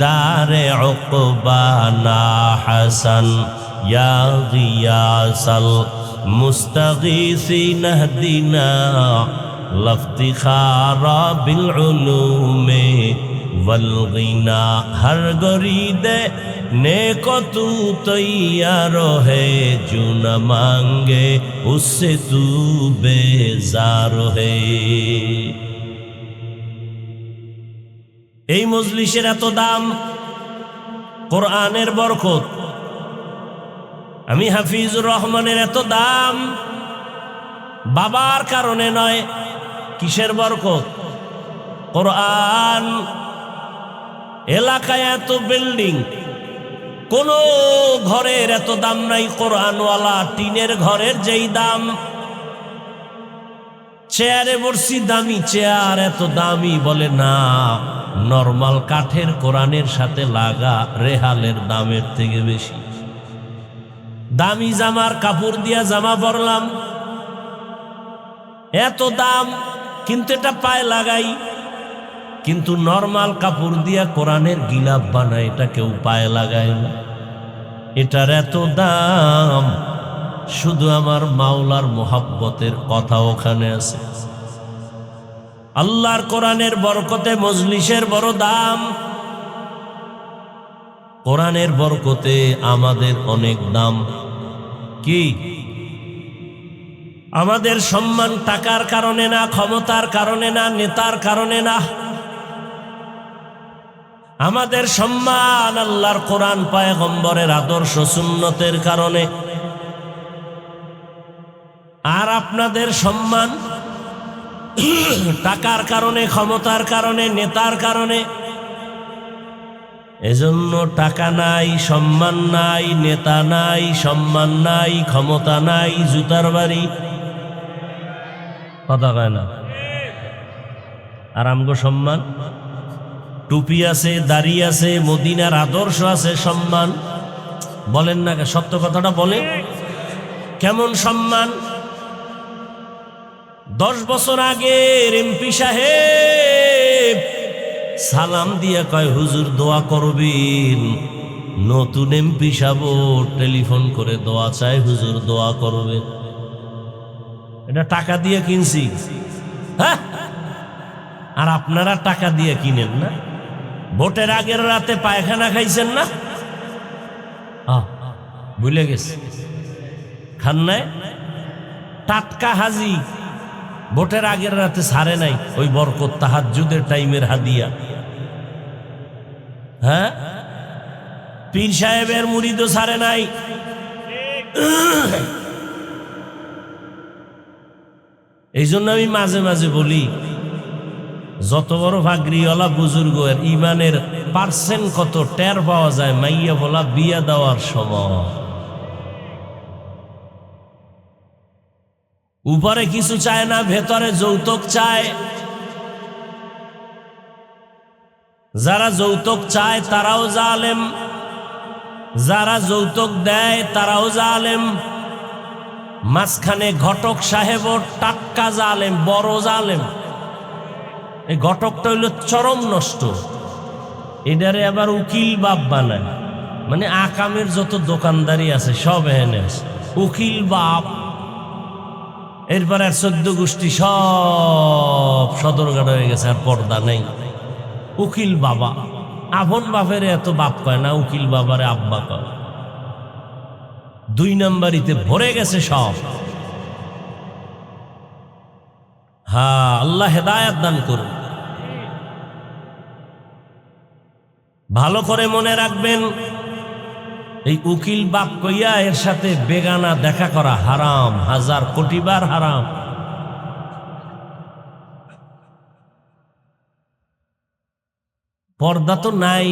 দারে উকবা না হাসান, ইয়া গিয়াসাল মুস্তাগীসিন ইহদিনা লফতিখারা বিল উলুমে वल गिना। हर गरीदे नेको तू तैयार है, जो न मांगे उससे तू बेजार है। এই মজলিসের এত দাম, কোরআনের বরকত। আমি হাফিজুর রহমানের এত দাম বাবার কারণে নয়। কিসের বরকত? কোরআন। এলাকায় এত বিল্ডিং, কোন ঘরের এত দাম নাই কোরআনওয়ালা। টিনের ঘরের যেই দাম, চেয়ারে বসছি দামি চেয়ার, এত দামি বলে না, নরমাল কাঠের কোরআনের সাথে লাগা রেহালের দামের থেকে বেশি। দামি জামার কাপড় দিয়া জামা পরলাম, এত দাম, কিন্তু এটা পায়ে লাগাই। কিন্তু নরমাল কাপড় দিয়া কোরআনের গিলাপ বানায়, এটা কেউ পায়ে লাগায় না। এটার এত দাম, শুধু আমার মাওলার মোহাব্বতের কথা ওখানে আছে। আল্লাহর কোরআনের বরকতে মজলিসের বড় দাম। কোরআনের বরকতে আমাদের অনেক দাম। কি আমাদের সম্মান টাকার কারণে না, ক্ষমতার কারণে না, নেতার কারণে না। আমাদের সম্মান আল্লাহর কোরআন পয়গম্বরের আদর্শ সুন্নতের কারণে। আর আপনাদের সম্মান টাকার কারণে, ক্ষমতার কারণে, নেতার কারণে। এজন্য টাকা নাই, সম্মান নাই, নেতা নাই, সম্মান নাই, ক্ষমতা নাই, জুতার বাড়ি। কথা কয় না। আর আমগো সম্মান, টুপি আছে, দাড়ি আছে, মদিনার আদর্শ আছে, সম্মান বলেন না, সত্য কথাটা বলে। কেমন সম্মান? 10 বছর আগে এমপি সাহেব সালাম দিয়া কয়, হুজুর দোয়া করবেন। নতুন এমপি সাহেব টেলিফোন করে দোয়া চায়, হুজুর দোয়া করবেন। এটা টাকা দিয়ে কিনছি, হ্যাঁ? আর আপনারা টাকা দিয়ে কিনেন না? ভোটের আগের রাতে পায়খানা খাইছেন না? ভুলে গেছে, খান নাই? টাটকা হাজি ভোটের আগের রাতে ছাড়ে নাই, ওই বরকত তাহাজ্জুদের টাইমের হাদিয়া। হ্যাঁ, পীর সাহেবের মুরিদও ছাড়ে নাই। এই জন্য আমি মাঝে মাঝে বলি, যত বড় ভাগরিওয়ালা বুজুর্গ এর ইমানের পার্সেন্ট কত টের পাওয়া যায় মাইয়া বলা বিয়া দেওয়ার সময়। উপরে কিছু চায় না, ভেতরে যৌতুক চায়। যারা যৌতুক চায় তারাও জালেম, যারা যৌতুক দেয় তারাও জালেম। মাঝখানে ঘটক সাহেব টাটকা জালেম, বড় জালেম। এই ঘটকটা হইল চরম নষ্ট। এটারে আবার উকিল বাপ বানায়, মানে আকামের যত দোকানদারি আছে সব এনে আছে, উকিল বাপ। এরপর আর 14 গোষ্ঠী সব সদরঘাট হয়ে গেছে, আর পর্দা নেই। উকিল বাবা, আপন বাপের এত বাপ কয় না, উকিল বাবারে আব্বা কয়। 2 নম্বরিতে ভরে গেছে সব। হ্যাঁ, আল্লাহ হেদায়েত দান করুন। ভালো করে মনে রাখবেন, এই উকিল বাপ কইয়া এর সাথে বেগানা দেখা করা হারাম, 1000 কোটি বার হারাম। পর্দা তো নাই,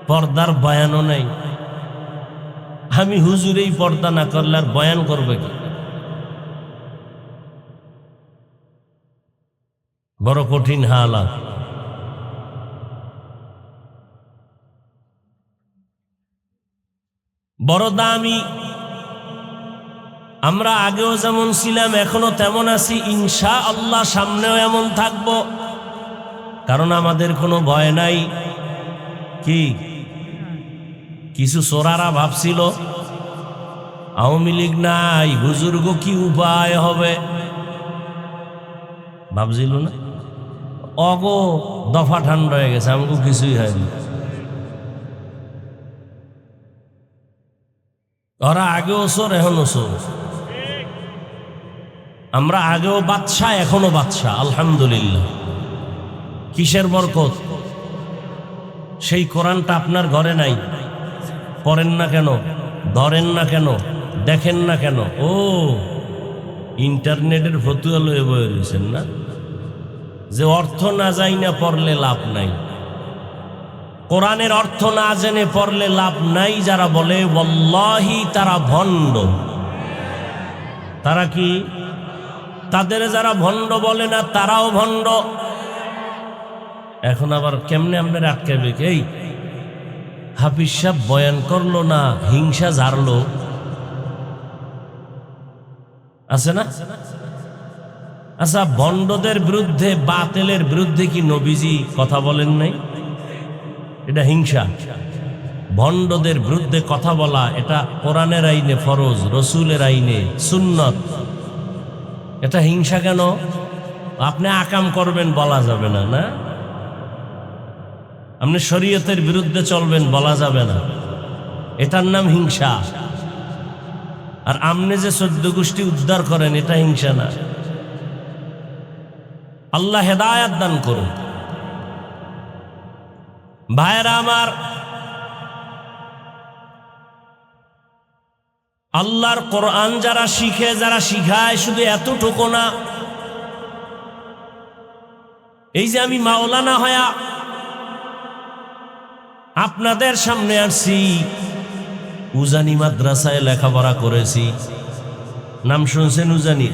পর্দার বয়ানও নাই। আমি হুজুরেই পর্দা না করলে আর বয়ান করবে কি? বড় কঠিন হালাত। বড় দামি। আমরা আগেও যেমন ছিলাম এখনো তেমন আছি, ইনশাআল্লাহ সামনেও এমন থাকব। কারণ আমাদের কোনো ভয় নাই। কি কিছু চোরারা ভাবছিল আওয়ামী লীগ নাই, বুজুর্গ কি উপায় হবে, ভাবছিল না? অগো দফা ঠান্ডা হয়ে গেছে, আমাকে কিছুই হয়নি। ওরা আগেও চোর এখনো চোর। আমরা আগেও বাদশা এখনো বাদশা, আলহামদুলিল্লাহ। কিসের বরকত? সেই কোরআনটা আপনার ঘরে নাই, পড়েন না কেন, ধরেন না কেন, দেখেন না কেন? ও ইন্টারনেটের ফতুয়া লয়ে বয়ে রয়েছেন না, যে অর্থ না যাই না পড়লে লাভ নাই। কোরআনের অর্থ না জেনে পড়লে লাভ নাই। যারা বলে ওয়াল্লাহি তারা ভণ্ড। তারা কি? তাদের যারা ভণ্ড বলে না তারাও ভণ্ড। এখন আবার কেমনে আপনার আটকাবে? এই হাফিজ সাহেব বয়ান করলো না, হিংসা ঝাড়লো, আছে না? আচ্ছা, ভণ্ডদের বিরুদ্ধে, বাতিলের বিরুদ্ধে কি নবীজি কথা বলেন নাই? এটা হিংসা। ভণ্ডদের বিরুদ্ধে কথা বলা এটা কোরআনের আইনে ফরজ, রসুলের আইনে সুন্নত। এটা হিংসা কেন? আপনি আকাম করবেন বলা যাবে না, না? আপনি শরীয়তের বিরুদ্ধে চলবেন বলা যাবে না, এটার নাম হিংসা। আর আপনি যে 14 গোষ্ঠী উদ্ধার করেন এটা হিংসা না। আল্লাহ হেদায়াত দান করুন। ভাইরা আমার, আল্লাহর কোরআন যারা শিখে, যারা শিখায়, শুধু এতটুকু না, এই যে আমি মাওলানা হয়া আপনাদের সামনে আসছি, উজানি মাদ্রাসায় লেখাপড়া করেছি। নাম শুনছেন উজানি?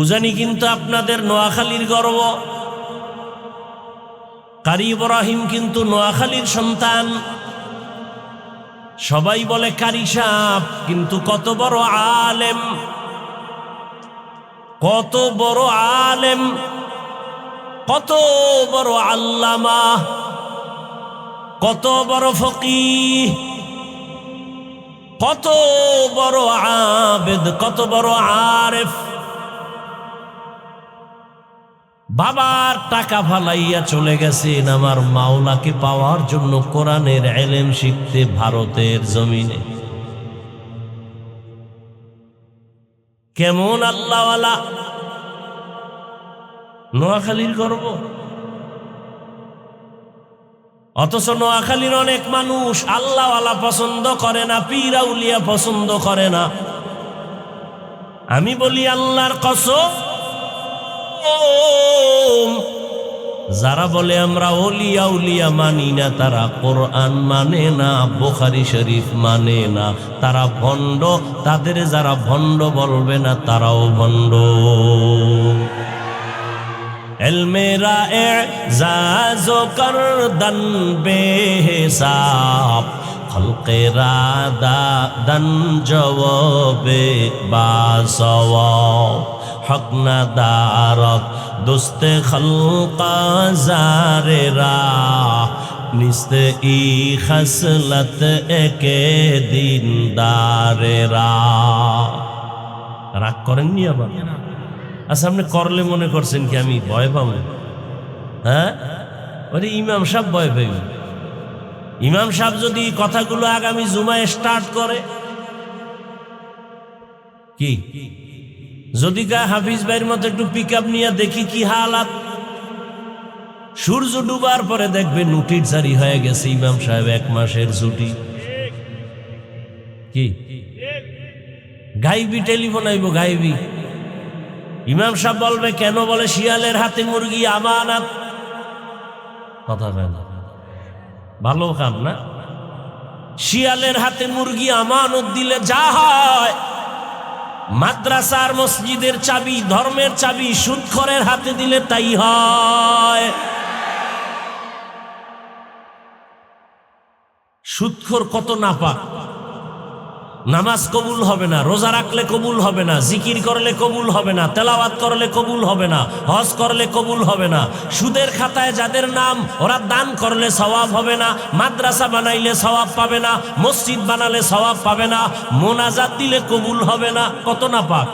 উজানি কিন্তু আপনাদের নোয়াখালীর গর্ব। কারি ইব্রাহিম কিন্তু নোয়াখালীর সন্তান। সবাই বলে কারি সাহেব, কিন্তু কত বড় আলেম, কত বড় আলেম, কত বড় আল্লামা, কত বড় ফকিহ, কত বড় আবেদ, কত বড় আরেফ। বাবার টাকা ফালাইয়া চলে গেছেন আমার মাওলাকে পাওয়ার জন্য কোরআনের ইলম শিখতে ভারতের জমিনে। কেমন আল্লাহওয়ালা! নোয়াখালীর গর্ব। অথচ নোয়াখালীর অনেক মানুষ আল্লাহওয়ালা পছন্দ করে না, পীর আউলিয়া পছন্দ করে না। আমি বলি আল্লাহর কসম, যারা বলে আমরা ওলিয়া উলিয়া মানি না, তারা কোরআন মানে না, বুখারী শরীফ মানে না, তারা ভণ্ড। তাদের যারা ভণ্ড বলবে না তারাও ভণ্ড। এলমেরা এজাজো করদন বেহিসাব, খলকেরা দাদন জওয়াবে বাসওয়াব, হক না দারত দোস্তে খলকা জারেরা, নিস্তে ই খসলত একে দিনদারেরা। রাগ করেননি আবার? আচ্ছা, আপনি করলে মনে করছেন কি আমি ভয় পাবো? হ্যাঁ, ওরে ইমাম সাহেব ভয় পাইব। ইমাম সাহেব যদি কথাগুলো আগামী জুমায় স্টার্ট করে, কি যদি হাফিজ ভাইয়ের মতো একটু পিক আপ নিয়ে দেখি কি হালাত। সূর্য ডুবার পরে দেখবে নোটিশ জারি হয়ে গেছে, ইমাম সাহেব 1 মাসের ছুটি। কি গাইবি টেলিফোন আইব, গাইবি। ইমাম সাহেব বলবে কেন? বলে শিয়ালের হাতে মুরগি আমানত। কথা কয় না, ভালো খান না। শিয়ালের হাতে মুরগি আমানত দিলে যা হয়, মাদ্রাসার মসজিদের চাবি, ধর্মের চাবি সুদখোরের হাতে দিলে তাই হয়। সুদখোর কত নাপাক, নামাজ কবুল হবে না, রোজা রাখলে কবুল হবে না, জিকির করলে কবুল হবে না, তেলাওয়াত করলে কবুল হবে না, হজ করলে কবুল হবে না। সুদের খাতায় যাদের নাম, ওরা দান করলে সওয়াব হবে না, মাদ্রাসা বানাইলে সওয়াব পাবে না, মসজিদ বানালে সওয়াব পাবে না, মোনাজাত দিলে কবুল হবে না। কত নাপাক।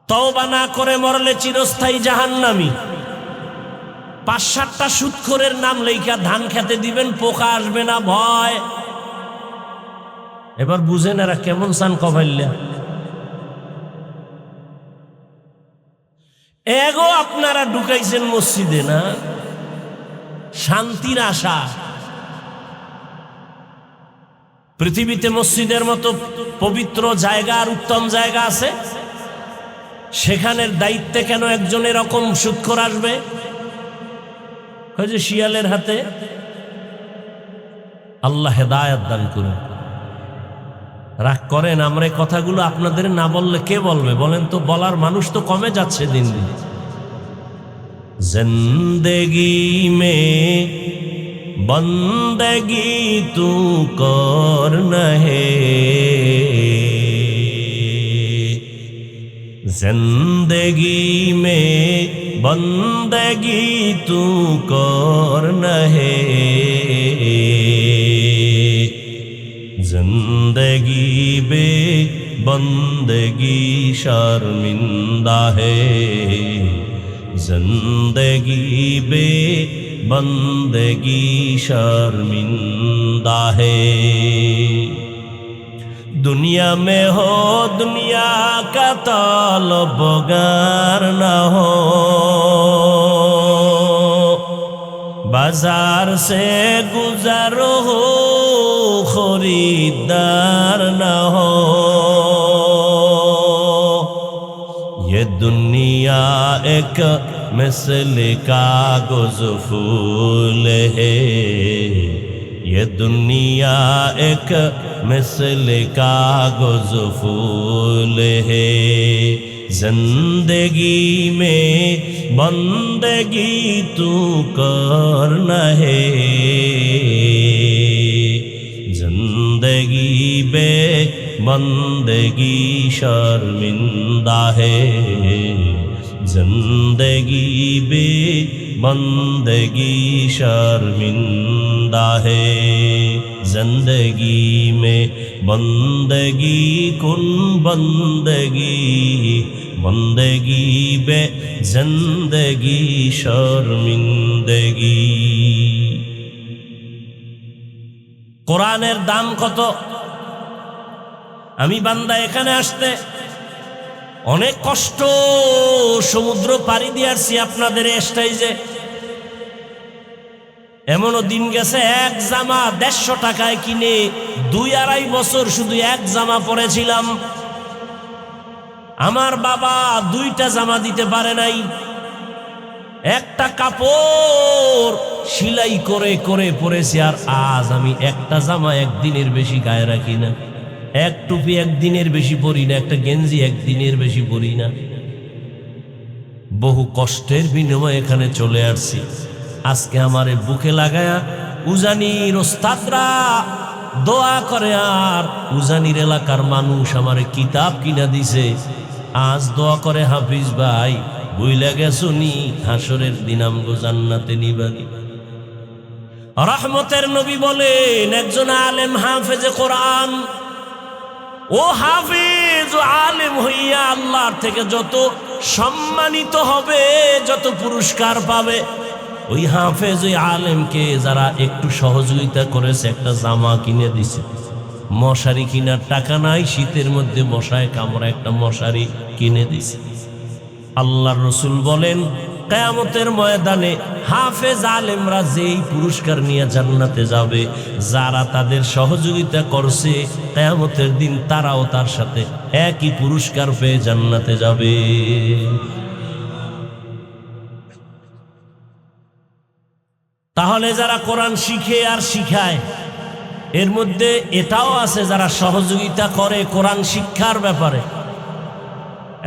তওবা না করে মরলে চিরস্থায়ী জাহান্নামী। ৫-৭টা সুদখোরের নাম লেখা ধান খেতে দিবেন, পোকা আসবে না ভয়। এবার বুঝেন এরা কেমন চান কবাইল্লা। এগো আপনারা ঢুকাইছেন মসজিদে না, শান্তির আশা। পৃথিবীতে মসজিদের মতো পবিত্র জায়গা আর উত্তম জায়গা আছে? সেখানের দায়িত্বে কেন একজন এরকম সুদখোর আসবে? যে শিয়ালের হাতে। আল্লাহ হেদায়েত দান করুন। রাগ করেন, আমরা এই কথাগুলো আপনাদের না বললে কে বলবে বলেন তো? বলার মানুষ তো কমে যাচ্ছে দিন দিন। জিন্দেগি মে বন্দেগি তু কর নহে, জিন্দেগি মে বন্দেগি তু কর নহে, जिंदगी बे बंदगी शर्मिंदा है, जिंदगी बे बंदगी शर्मिंदा है। दुनिया में हो दुनिया का तलबगार न हो, बाजार से गुजर हो खरीदार न हो। ये दुनिया एक मिसल कागज फूल है, ये दुनिया एक मिसल कागज फूल है। जिंदगी में बंदगी तू करना है, जिंदगी बे बंदगी शर्मिंदा है, जिंदगी बे बंदगी शर्मिंदा है। जिंदगी में बंदगी कुन बंदगी, बंदगी बे जिंदगी शर्मिंदगी। কোরআনের দাম কত? আমি বান্দা এখানে আসতে অনেক কষ্ট, সমুদ্র পাড়ি দিয়ে আসছি আপনাদের স্টেজে। এমনও দিন গেছে এক জামা ১৫০ টাকায় কিনে ২-২.৫ বছর শুধু এক জামা পরেছিলাম। আমার বাবা ২টা জামা দিতে পারে নাই। একটা কাপড় সেলাই করে করে পরেছি, আর আজ আমি একটা জামা একদিনের বেশি গায়ে রাখি না, এক টুপি একদিনের বেশি পরি না, একটা গেঞ্জি একদিনের বেশি পরি না। বহু কষ্টের বিনিময়ে এখানে চলে আসছি। আজকে আমারে বুকে লাগায়া উজানির ওস্তাদরা দোয়া করে, আর উজানির এলাকার মানুষ আমারে কিতাব কিনা দিছে। আজ দোয়া করে, হাফিজ ভাই বুইলা গেছুনি, হাসরের দিন আমগো জান্নাতে নিবানি। রহমতের নবী বলেন, একজন আলেম হাফেজে কোরআন, ও হাফেজ ও আলেম হইয়া আল্লাহর থেকে যত সম্মানিত হবে, যত পুরস্কার পাবে, ওই হাফেজ ওই আলেমকে যারা একটু সহযোগিতা করেছে, একটা জামা কিনে দিছে। মশারি কিনার টাকা নাই, শীতের মধ্যে মশায় কামড়া একটা মশারি কিনে দিছে। আল্লাহর রাসূল বলেন, কিয়ামতের ময়দানে হাফেজ আলেমরা যেই পুরস্কার নিয়ে জান্নাতে যাবে, যারা তাদের সহযোগিতা করছে, কিয়ামতের দিন তারাও তার সাথে একই পুরস্কার পেয়ে জান্নাতে যাবে। তাহলে যারা কোরআন শিখে আর শিখায়, এর মধ্যে এটাও আছে যারা সহযোগিতা করে কোরআন শিক্ষার ব্যাপারে,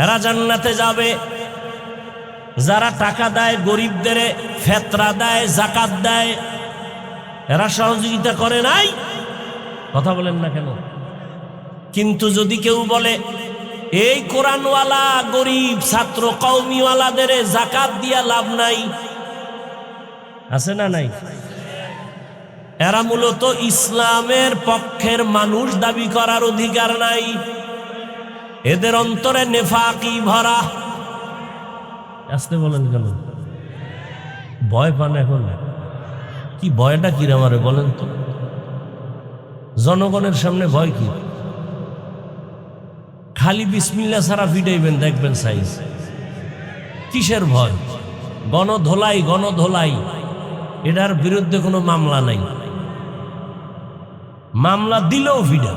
এরা জান্নাতে যাবে। যারা টাকা দেয়, গরিবদের ফেতরা দেয়, যাকাত দেয়, এরা সহযোগিতা করে নাই? কথা বলেন না কেন? কিন্তু যদি কেউ বলে এই কোরআনওয়ালা গরিব ছাত্র কওমিওয়ালাদের যাকাত দিয়া লাভ নাই, আছে না নাই? এরা মূলত ইসলামের পক্ষের মানুষ দাবি করার অধিকার নাই, এদের অন্তরে নেফাকি ভরা। আসতে বলেন কেন? ভয় পান এখন? কি ভয়টা কিরামারে বলেন তো? জনগণের সামনে ভয় কি? খালি বিসমিল্লাহ ছাড়া ফিটাইবেন, দেখবেন সাইজ। কিসের ভয়? গণধোলাই, গণধোলাই, এটার বিরুদ্ধে কোনো মামলা নাই, মামলা দিলেও ফিডা।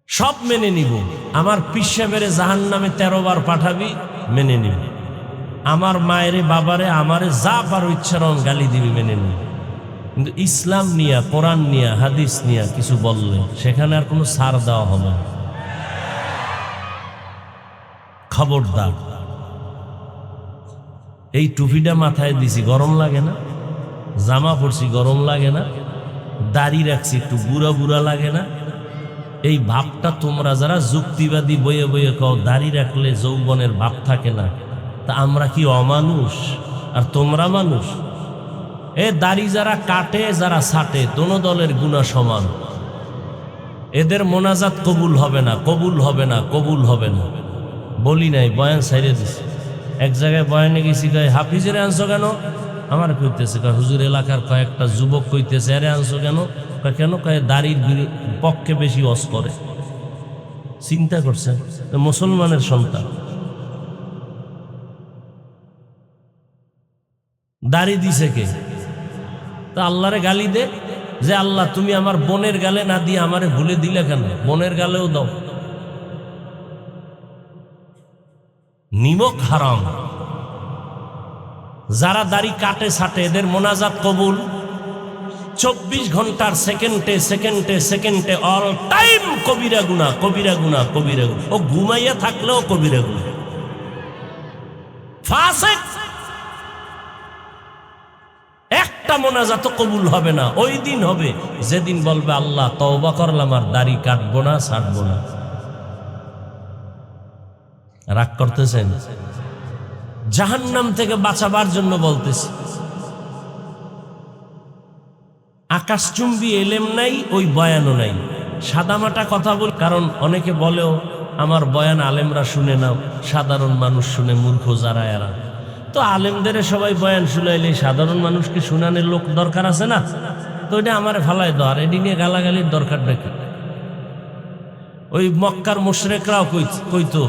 সব মেনে নিব। আমার পিসাবেরে জাহান্নামে 13 বার পাঠাবি, মেনে নিব। আমার মায়েরে বাবারে আমারে যা পারো ইচ্ছারণ গালি দিবি, মেনে নিব। কিন্তু ইসলাম নিয়া, কোরআন নিয়া, হাদিস নিয়া কিছু বললে সেখানে আর কোনো ছাড় দেওয়া হবে না। খবরদার। এই টুপিটা মাথায় দিছি, গরম লাগে না? জামা পরছি, গরম লাগে না? দাড়ি রাখছি, একটু বুড়া বুড়া লাগে না? এই ভাবটা তোমরা যারা যুক্তিবাদী বইয়ে বইয়ে কও দাড়ি রাখলে যৌবনের ভাব থাকে না, তা আমরা কি অমানুষ আর তোমরা মানুষ? এ দাড়ি যারা কাটে, যারা ছাটে, দোনো দলের গুনাহ সমান। এদের মোনাজাত কবুল হবে না, কবুল হবে না, কবুল হবে না। বলি নাই, বয়ান ছাইড়ে দিছি। এক জায়গায় বয়ানে গেছি, কয় হাফিজের আনছো কেন? আমার কইতেছে, কয় হুজুর এলাকার কয়েকটা যুবক কইতেছে আরে আনছো কেন? কয় কেন? কয় দাড়ির পক্ষে বেশি ওয়াজ করে। চিন্তা করছেন? মুসলমানের সন্তান দাড়ি দিছে কে? তা আল্লাহরে গালি দে যে আল্লাহ তুমি আমার বোনের গালে না দিয়ে আমারে ভুলে দিলে কেন? বোনের গালেও দাও। নিমক হারাম। যারা দাড়ি কাটে ছাটে এদের মোনাজাত কবুল। 24 ঘন্টার সেকেন্ডে সেকেন্ডে সেকেন্ডে অল টাইম কবিরা গুনাহ, কবিরা গুনাহ, কবিরা গুনাহ। ও ঘুমাইয়া থাকলেও কবিরা গুনাহ। ফাসিক। একটা মোনাজাত কবুল হবে না। ওই দিন হবে যেদিন বলবে আল্লাহ তওবা করলাম, আর দাড়ি কাটবো না, ছাড়বো না। রাগ করতেছেন? জাহান্নাম থেকে বাঁচাবার জন্য বলতেছি। আকাশচুম্বী এলেম নাই, ওই বয়ানও নাই। সাদামাটা কথা বল, কারণ অনেকে বলেও আমার বয়ান আলেমরা শুনে নাও, সাধারণ মানুষ শুনে, মূর্খ যারা এরা। তো আলেমদের সবাই বয়ান শুনাইলে সাধারণ মানুষকে শুনানোর লোক দরকার আছে না? তো এটা আমারে ফালাই দাও, আর এটি নিয়ে গালাগালির দরকার নাকি? ওই মক্কার মুশরিকরাও কইতো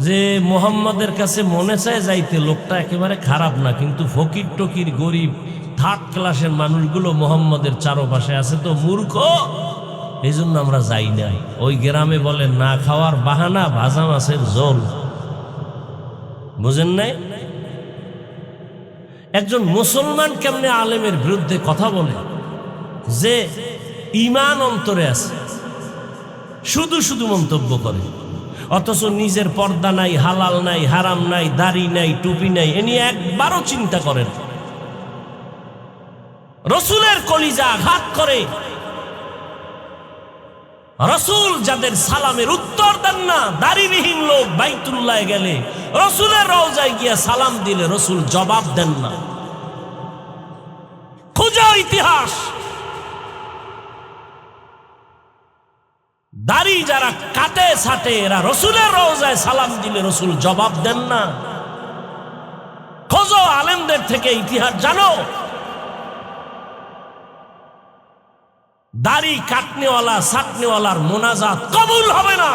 যে মুহাম্মাদের কাছে মনে চায় যাইতে, লোকটা একেবারে খারাপ না, কিন্তু ফকির টকির গরিব থার্ড ক্লাসের মানুষগুলো মুহাম্মাদের চারপাশে আছে, তো মূর্খ, এই জন্য আমরা যাই না। ওই গ্রামে বলে না খাওয়ার বাহানা ভাজা মাছের ঝোল। বুঝেন নাই? একজন মুসলমান কেমনে আলেমের বিরুদ্ধে কথা বলে যে ঈমান অন্তরে আছে, শুধু শুধু মন্তব্য করে, অথচ নিজের পর্দা নাই, হালাল নাই, হারাম নাই, দাড়ি নাই, টুপি নাই, এ নিয়ে একবারও চিন্তা করেন। রসুলের কলিজা আঘাত করে। রসুল যাদের সালামের উত্তর দেন না, দাড়িবিহীন লোক বাইতুল্লাহ গেলে রসুলের রওজায় গিয়া সালাম দিলে রসুল জবাব দেন না। খুঁজো ইতিহাস। দাড়ি যারা কাটে ছাটে এরা রসুলের রওজায় সালাম দিলে রসুল জবাব দেন না। খোঁজো, আলেমদের থেকে ইতিহাস জানো। দাড়ি কাটনেওয়ালা ছাটনেওয়ালার মোনাজাত কবুল হবে না।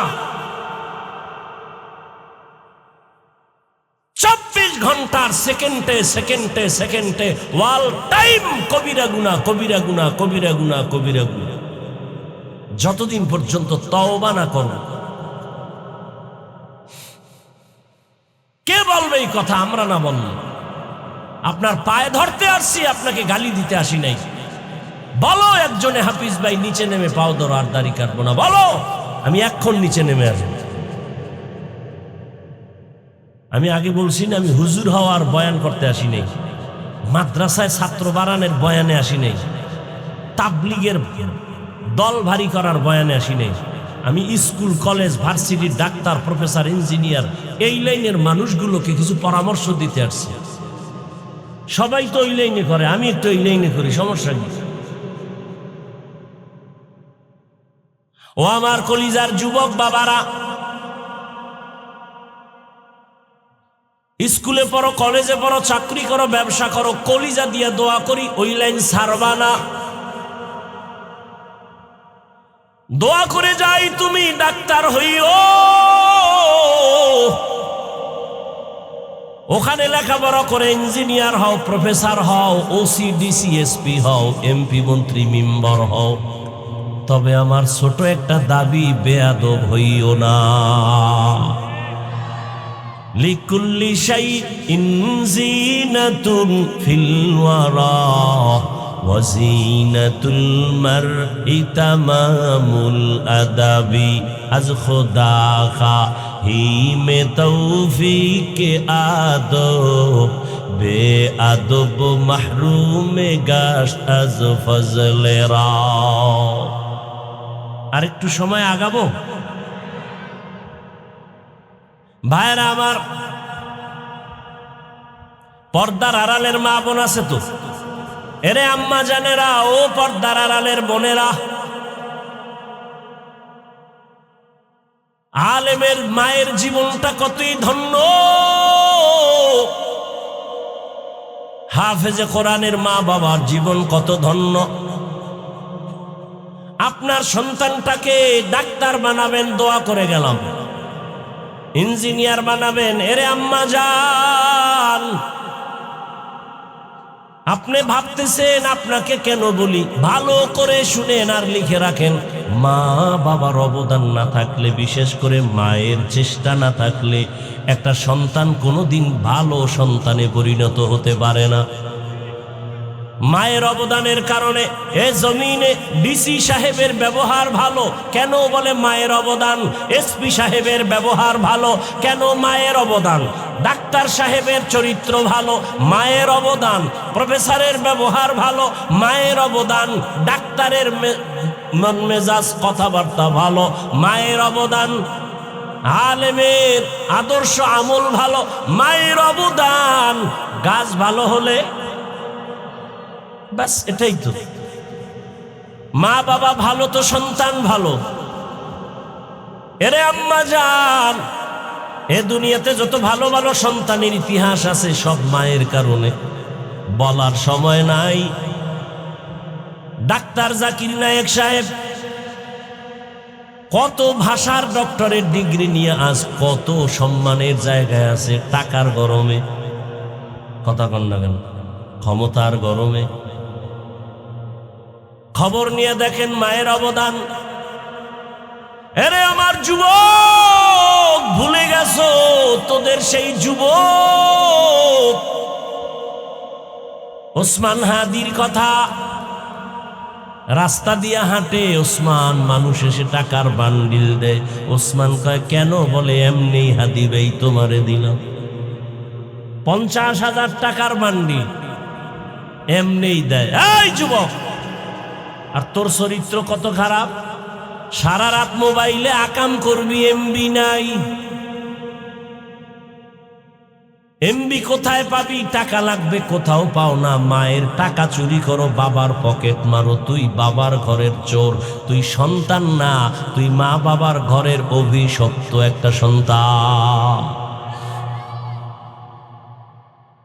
24 ঘন্টার সেকেন্ডে সেকেন্ডে সেকেন্ডে ওয়াল টাইম কবিরা গুনাহ, কবিরা গুনাহ, কবিরা গুনাহ, কবিরা গুনাহ। যতদিন পর্যন্ত তওবা না করো। কে বলবে এই কথা? আমরা না বললে। আপনার পায়ে ধরতে আসছি, আপনাকে গালি দিতে আসি নাই। বলো একজনে, হাফিজ ভাই নিচে নেমে পাও ধরো, আর দাড়ি কাটবো না, বলো। আমি এক্ষণ নিচে নেমে আসবো। আমি আগে বলছি না, আমি হুজুর হওয়ার বয়ান করতে আসি নাই, মাদ্রাসায় ছাত্র বাড়ানোর বয়ানে আসি নাই, তাবলিগের দল ভারী করার বয়ানে আসি নাই। আমি স্কুল, কলেজ, ভার্সিটির ডাক্তার, প্রফেসর, ইঞ্জিনিয়ার, এই লাইনের মানুষগুলোকে কিছু পরামর্শ দিতে আসছি। সবাই তো ওই লাইনে করে, আমি একটু এই লাইনে করি, সমস্যা কি? ও আমার কলিজার যুবক বাবারা, স্কুলে পড়ো, কলেজে পড়ো, চাকরি করো, ব্যবসা করো, কলিজা দিয়ে দোয়া করি ওই লাইন ছাড়বা না। দোয়া করে যাই তুমি ডাক্তার হইও, ওখানে লেখাপড়া করে ইঞ্জিনিয়ার হও, প্রফেসর হও, ওসি, ডিসি, এসপি হও, এমপি, মন্ত্রী, মেম্বার হও। তবে আমার ছোট একটা দাবি, বেয়াদব হইও না। লিকুল্লি শাইইন জিনাতুন ফিল ওয়ারা ওয়া জিনাতুল মারই তামামুল আদাবি। আজ খোদা খাহি মে তৌফিক আদব, বে আদব মাহরুম গাশত আজ ফজলে রা। আর একটু সময় আগাবো ভাইরা আমার। পর্দার আড়ালের মা বোন আছে তো, এরে আম্মা জানেরা, ও পর্দার আড়ালের বোনেরা, আলেমের মায়ের জীবনটা কতই ধন্য, হাফেজে কোরআনের মা বাবার জীবন কত ধন্য। আপনার সন্তানটাকে ডাক্তার বানাবেন, দোয়া করে গেলাম। ইঞ্জিনিয়ার বানাবেন, এরে আম্মা জান, আপনি ভাবতেছেন আপনাকে কেন বলি, ভালো করে শুনেন আর লিখে রাখেন। মা বাবার অবদান না থাকলে, বিশেষ করে মায়ের চেষ্টা না থাকলে, একটা সন্তান কোনোদিন ভালো সন্তানে পরিণত হতে পারে না। মায়ের অবদানের কারণে এ জমিনে ডিসি সাহেবের ব্যবহার ভালো, কেন বলে মায়ের অবদান। এসপি সাহেবের ব্যবহার ভালো, কেন মায়ের অবদান। ডাক্তার সাহেবের চরিত্র ভালো, মায়ের অবদান। প্রফেসরের ব্যবহার ভালো, মায়ের অবদান। ডাক্তারের মন মেজাজ কথাবার্তা ভালো, মায়ের অবদান। আলেমের আদর্শ আমল ভালো, মায়ের অবদান। গাছ ভালো হলে বাস, এটাই তো। মা বাবা ভালো তো সন্তান ভালো। এরে আম্মা জান, এ দুনিয়াতে যত ভালো ভালো সন্তানের ইতিহাস আছে, সব মায়ের কারণে। বলার সময় নাই। ডাক্তার জাকির নায়েক সাহেব কত ভাষার ডক্টরের ডিগ্রি নিয়ে আজ কত সম্মানের জায়গায় আছে, টাকার গরমে। কথা কন না কেন? ক্ষমতার গরমে। খবর নিয়ে দেখেন মায়ের অবদান। এরে আমার যুবক, ভুলে গেছো তোদের সেই যুবক ওসমান হাদির কথা। রাস্তা দিয়ে হাঁটে ওসমান, মানুষ এসে টাকার বান্ডিল দেয়। ওসমান কয় কেন? বলে এমনি হাদি ভাই তোমারে দিলাম 50,000 টাকার বান্ডিল, এমনি দেয়। এই যুবক, আর তোর চরিত্র কত খারাপ, সারা রাত মোবাইলে আকাম করবি, এমবি নাই। এমবি কোথায় পাবি? টাকা লাগবে, কোথাও পাও না। মায়ের টাকা চুরি করো, বাবার পকেট মারো। তুই বাবার ঘরের চোর, তুই সন্তান না, তুই মা বাবার ঘরের অভিশপ্ত একটা সন্তান।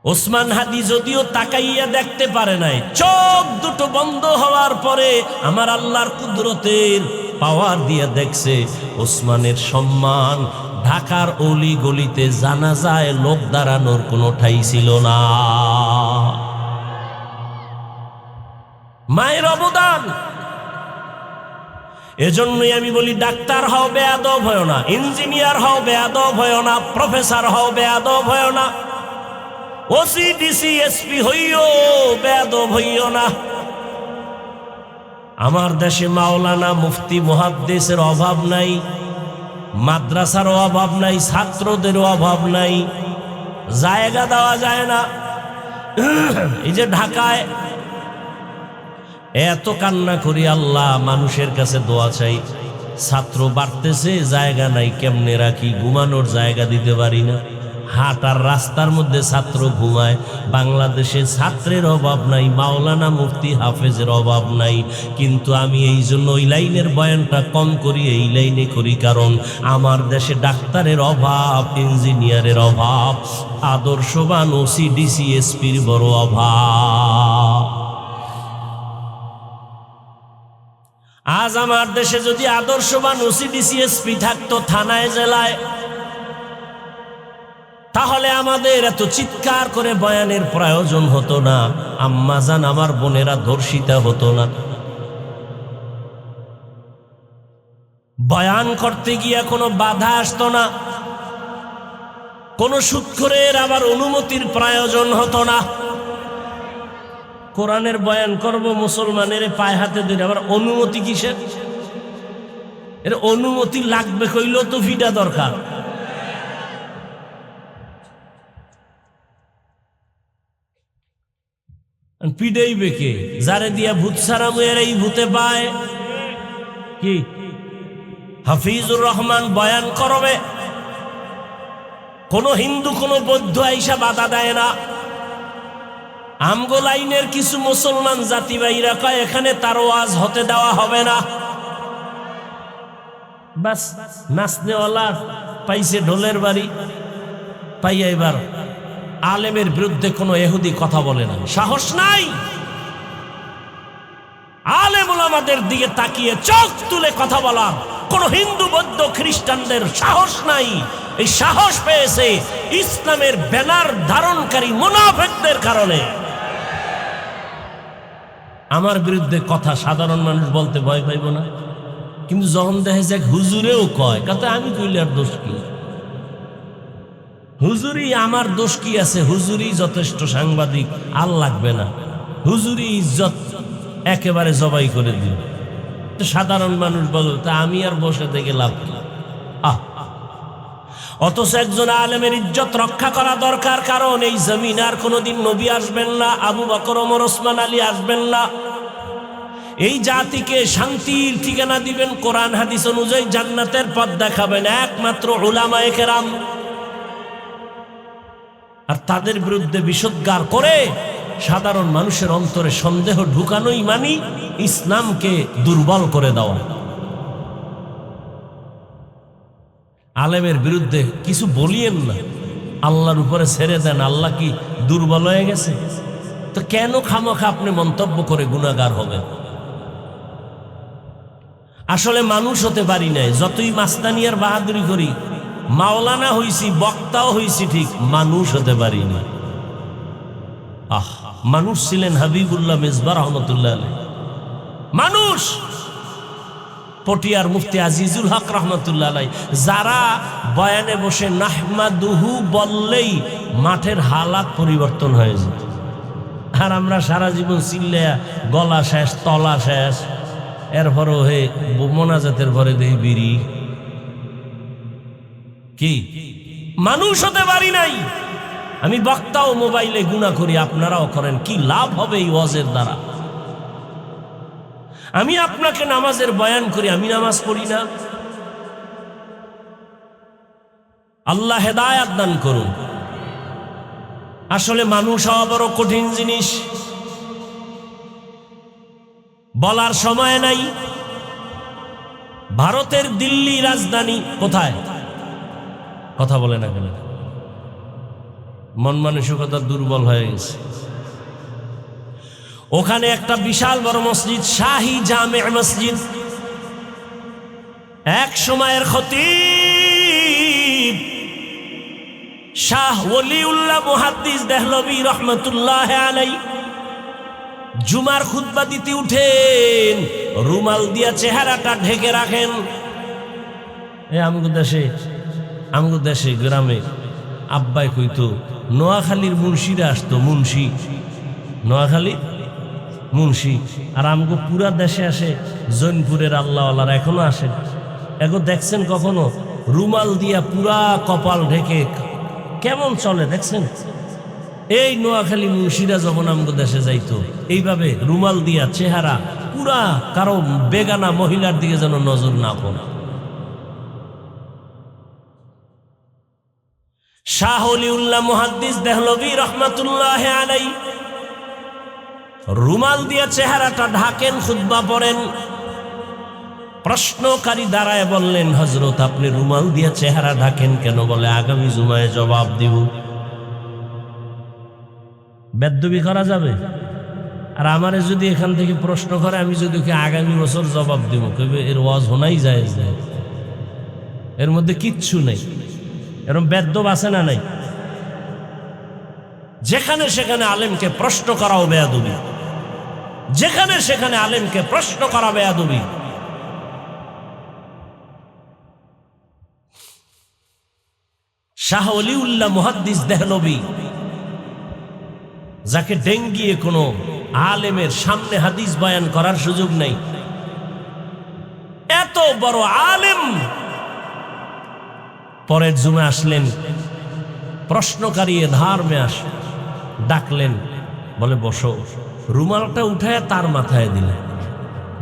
ওসমান হাদি যদিও তাকাইয়া দেখতে পারে নাই, চোখ দুটো বন্ধ হওয়ার পরে আমার আল্লাহর কুদরতের পাওয়ার দিয়ে দেখছে ওসমানের সম্মান। ঢাকার অলি গলিতে জানাজায় লোক দাঁড়ানোর কোনো ঠাই ছিল না। মায়ের অবদান। এজন্যই আমি বলি, ডাক্তার হও বেয়াদব হয় না, ইঞ্জিনিয়ার হও বেয়াদব হয় না, প্রফেসর হও বেয়াদব হয় না, ওসি ডিসি এসপি হইও বেয়াদব হইও না। আমার দেশে মাওলানা মুফতি মুহাদ্দিসের অভাব নাই, মাদ্রাসার অভাব নাই, ছাত্রদের অভাব নাই, জায়গা দেওয়া যায় না। এই যে ঢাকায় এত কান্না করি, আল্লাহ মানুষের কাছে দোয়া চাই, ছাত্র বাড়তেছে, জায়গা নাই, কেমনে রাখি, ঘুমানোর জায়গা দিতে পারি না, হাঁটার রাস্তার মধ্যে ছাত্র ঘুমায়। বাংলাদেশে ছাত্রের অভাব নাই, মাওলানা মুফতি হাফেজের অভাব নাই, কিন্তু আমি এই জন্য ওই লাইনের বয়ানটা কম করি, এই লাইনে করি কারণ আমার দেশে ডাক্তারের অভাব, ইঞ্জিনিয়ারের অভাব, আদর্শবান ওসি ডিসি এসপির বড় অভাব। আজ আমার দেশে যদি আদর্শবান ওসি ডিসি এসপি থাকতো থানায় জেলায়, তাহলে আমাদের এত চিৎকার করে বয়ানের প্রয়োজন হতো না, আম্মাজান আমার বোনেরা ধর্ষিতা হতো না। বয়ান করতে গিয়ে কোনো বাধা আসতো না, কোনো সুৎখোরের আবার অনুমতির প্রয়োজন হতো না। কোরআনের বয়ান করব, মুসলমানের পায়ে হাতে ধরে আবার অনুমতি কিসের? এর অনুমতি লাগবে কইলেও তো ভিডা দরকার। পিডাইবে কে? যারে দিয়া ভূত সারাম এরাই ভূতে পায়। কি হাফিজুর রহমান বয়ান করবে, কোন হিন্দু কোন বৌদ্ধ আইসা বাধা দেয় না। আমগো লাইনের কিছু মুসলমান জাতি ভাইরা কয় এখানে তার ওয়াজ হতে দেওয়া হবে না। বাস নাচনেওয়ালা পাইছে ঢোলের বাড়ি, পাইয়া এবার আলেমের বিরুদ্ধে কোনো ইহুদি কথা বলে না, সাহস নাই। আলেম ওলামাদের দিকে তাকিয়ে চোখ তুলে কথা বলার কোন হিন্দু বৌদ্ধ খ্রিস্টানদের সাহস নাই। এই সাহস পেয়েছে ইসলামের ব্যানার ধারণকারী মুনাফিকদের কারণে। আমার বিরুদ্ধে কথা সাধারণ মানুষ বলতে ভয় পাইব না, কিন্তু যখন দেখে যে হুজুরেও কয়, কথা আমি কইলে আর দোষ কি? হুজুরি আমার দোষ কি আছে? হুজুরি যথেষ্ট সাংবাদিক, আর লাগবে না। হুজুরি ইজ্জত একেবারে জবাই করে দিল। সাধারণ মানুষ বলো, তা আমি আর বসে থেকে লাভ কি? অথচ একজন আলেমের ইজ্জত রক্ষা করা দরকার, কারণ এই জমিন আর কোনোদিন নবী আসবেন না, আবু বকর ওমর ওসমান আলী আসবেন না। এই জাতিকে শান্তির ঠিকানা দিবেন, কোরআন হাদিস অনুযায়ী জান্নাতের পথ দেখাবেন একমাত্র উলামায়ে কেরাম। আর তাদের বিরুদ্ধে বিষোদ্গার করে সাধারণ মানুষের অন্তরে সন্দেহ ঢুকানোই মানি ইসলামকে দুর্বল করে দেওয়া। আলেমের বিরুদ্ধে কিছু বলিয়েন না, আল্লাহর উপরে ছেড়ে দেন। আল্লাহ কি দুর্বল হয়ে গেছে? তো কেন খামোখা আপনি মন্তব্য করে গুনাহগার হবেন? আসলে মানুষ হতে পারি নাই, যতই মাস্তানিয়ার বাহাদুরি করি, মাওলানা হইছি, বক্তাও হইছি, ঠিক মানুষ হতে পারি না। মানুষ ছিলেন হাবিবুল্লাহ মিসবাহ রহমতুল্লাহ আলাইহি, মানুষ। পটিয়ার মুফতি আজিজুল হক রহমতুল্লাহ আলাইহি, যারা বয়ানে বসে নাহমাদুহু বললেই মাঠের হালাত পরিবর্তন হয়ে যায়। আর আমরা সারা জীবন চিল্লায়া গলা শেষ, তলা শেষ, এরপরও হে মোনাজাতের পরে দেই বিড়ি। কি মানুষ হতে পারি নাই? আমি বক্তাও মোবাইলে গুনাহ করি, আপনারাও করেন, কি লাভ হবে এই ওয়াজের দ্বারা? আমি আপনাকে নামাজের বয়ান করি, আমি নামাজ পড়ি না। আল্লাহ হেদায়েত দান করুন। আসলে মানুষ হওয়া বড় কঠিন জিনিস, বলার সময় নাই। ভারতের দিল্লি রাজধানী কোথায়? কথা বলে না কেন? মন মানসিকতা দুর্বল হয়ে গেছে। ওখানে একটা বিশাল বড় মসজিদ, শাহী জামে মসজিদ, এক সময়ের খতীব শাহ ওলিউল্লাহ মুহাদ্দিস দেহলভী রহমতুল্লাহ আলাইহি জুমার খুতবা দিতে উঠেন, রুমাল দিয়া চেহারাটা ঢেকে রাখেন। আমগো দেশে গ্রামে আব্বাই কইতো নোয়াখালীর মুন্সিরা আসতো, মুন্সি, নোয়াখালী মুন্সি। আর আমগো পুরা দেশে আসে জৈনপুরের আল্লাহওয়ালারা, এখনো আসে। এগো দেখছেন কখনো রুমাল দিয়া পুরা কপাল ঢেকে কেমন চলে দেখছেন? এই নোয়াখালী মুন্সিরা যখন আমগো দেশে যাইতো এইভাবে রুমাল দিয়া চেহারা পুরা, কারো বেগানা মহিলার দিকে যেন নজর না পড়ে। শাহ ওলিউল্লাহ মুহাদ্দিস দেহলভী রহমাতুল্লাহ আলাইহি রুমাল দিয়ে চেহারাটা ঢাকেন, খুতবা পড়েন। প্রশ্নকারী দাঁড়ায় বললেন, হযরত আপনি রুমাল দিয়ে চেহারা ঢাকেন কেন? বলে আগামী জুমায় জবাব দিব। বেদ্যবি করা যাবে? আর আমারে যদি এখান থেকে প্রশ্ন করে, আমি যদি আগামী বছর জবাব দিব, কইবে এর ওয়াজ হোনাই যায়, এর মধ্যে কিচ্ছু নেই। এরকম বেদ্যব আছে না নাই? যেখানে সেখানে আলেমকে প্রশ্ন করাও বেয়াদবি, যেখানে সেখানে আলেমকে প্রশ্ন করা বেয়াদবি। শাহ ওলিউল্লাহ মুহাদ্দিস দেহলভী, যাকে ডেঙ্গিয়ে কোনো আলেমের সামনে হাদিস বয়ান করার সুযোগ নেই, এত বড় আলেম, পরের জুমে আসলেন, প্রশ্নকারী ধার মে আস ডাকলেন, বলে বসো। রুমালটা উঠায় তার মাথায় দিলেন,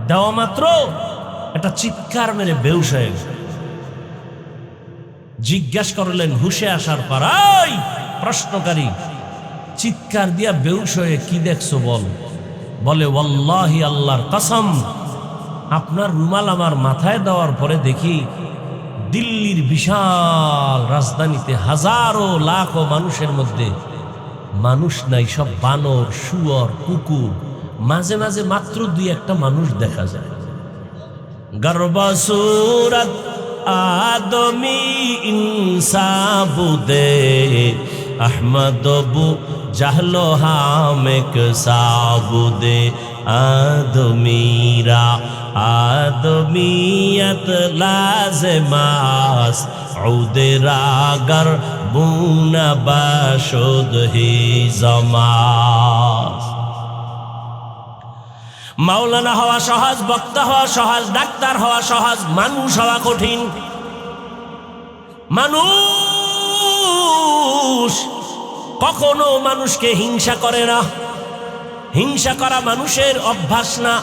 দেওয়া মাত্র একটা চিৎকার মেরে বেহুশ হয়ে গেল। জিজ্ঞাসা করলেন হুশে আসার পর, এই প্রশ্নকারী, চিৎকার দিয়া বেহুশ হয়ে কি দেখছো বল? বলে ওয়াল্লাহি আল্লাহর কসম, আপনার রুমাল আমার মাথায় দেওয়ার পরে দেখি দিল্লির বিশাল রাজধানীতে হাজারো লাখো মানুষের মধ্যে মানুষ নাই, সব বানর, শুয়োর, কুকুর, মাঝে মাঝে মাত্র দুই একটা মানুষ দেখা যায়। গর্বসুরত আদমি ইনসাবুদে আহমদ বু জাহলো হামেক সাবুদে আদমিরা আদমিয়ত লাজমাস উদরাগর বুনা বাশুদ হি জমাস। মাওলানা হওয়া সহজ, বক্তা হওয়া সহজ, ডাক্তার হওয়া সহজ, মানুষ হওয়া কঠিন। মানুষ কখনো মানুষকে হিংসা করে না, হিংসা করা মানুষের অভ্যাস না,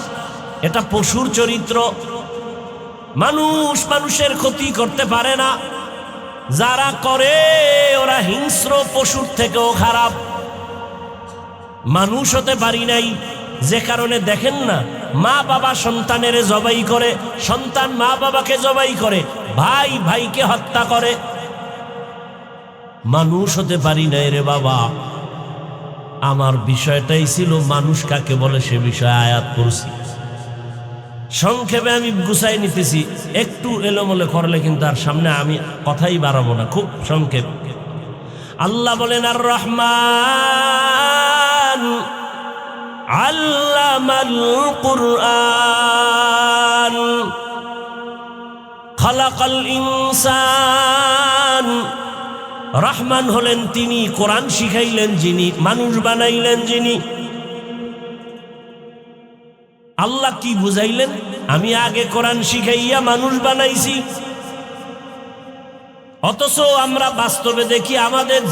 এটা পশুর চরিত্র। মানুষ মানুষের ক্ষতি করতে পারে না, যারা করে ওরা হিংস্র পশুর থেকেও খারাপ। মানুষ হতে পারি নাই, যে কারণে দেখেন না মা বাবা সন্তানের জবাই করে, সন্তান মা বাবাকে জবাই করে, ভাই ভাইকে হত্যা করে। মানুষ হতে পারি নাই রে বাবা। আমার বিষয়টাই ছিল মানুষ কাকে বলে, সে বিষয়ে আয়াত পড়ছি। সংক্ষেপে আমি গুছাই নিতেছি, একটু এলোমেলো করলে কিন্তু আর সামনে আমি কথাই বাড়াবো না, খুব সংক্ষেপ। আল্লাহ বলেন আর রহমান আল্লামাল কুরআন খালাকাল ইনসান। রহমান হলেন তিনি, কোরআন শিখাইলেন যিনি, মানুষ বানাইলেন যিনি। আল্লাহ কি বুঝাইলেন? আমি আগে কোরআন শিখাইয়া মানুষ বানাইছি। অথচ আমরা বাস্তবে দেখি আমাদের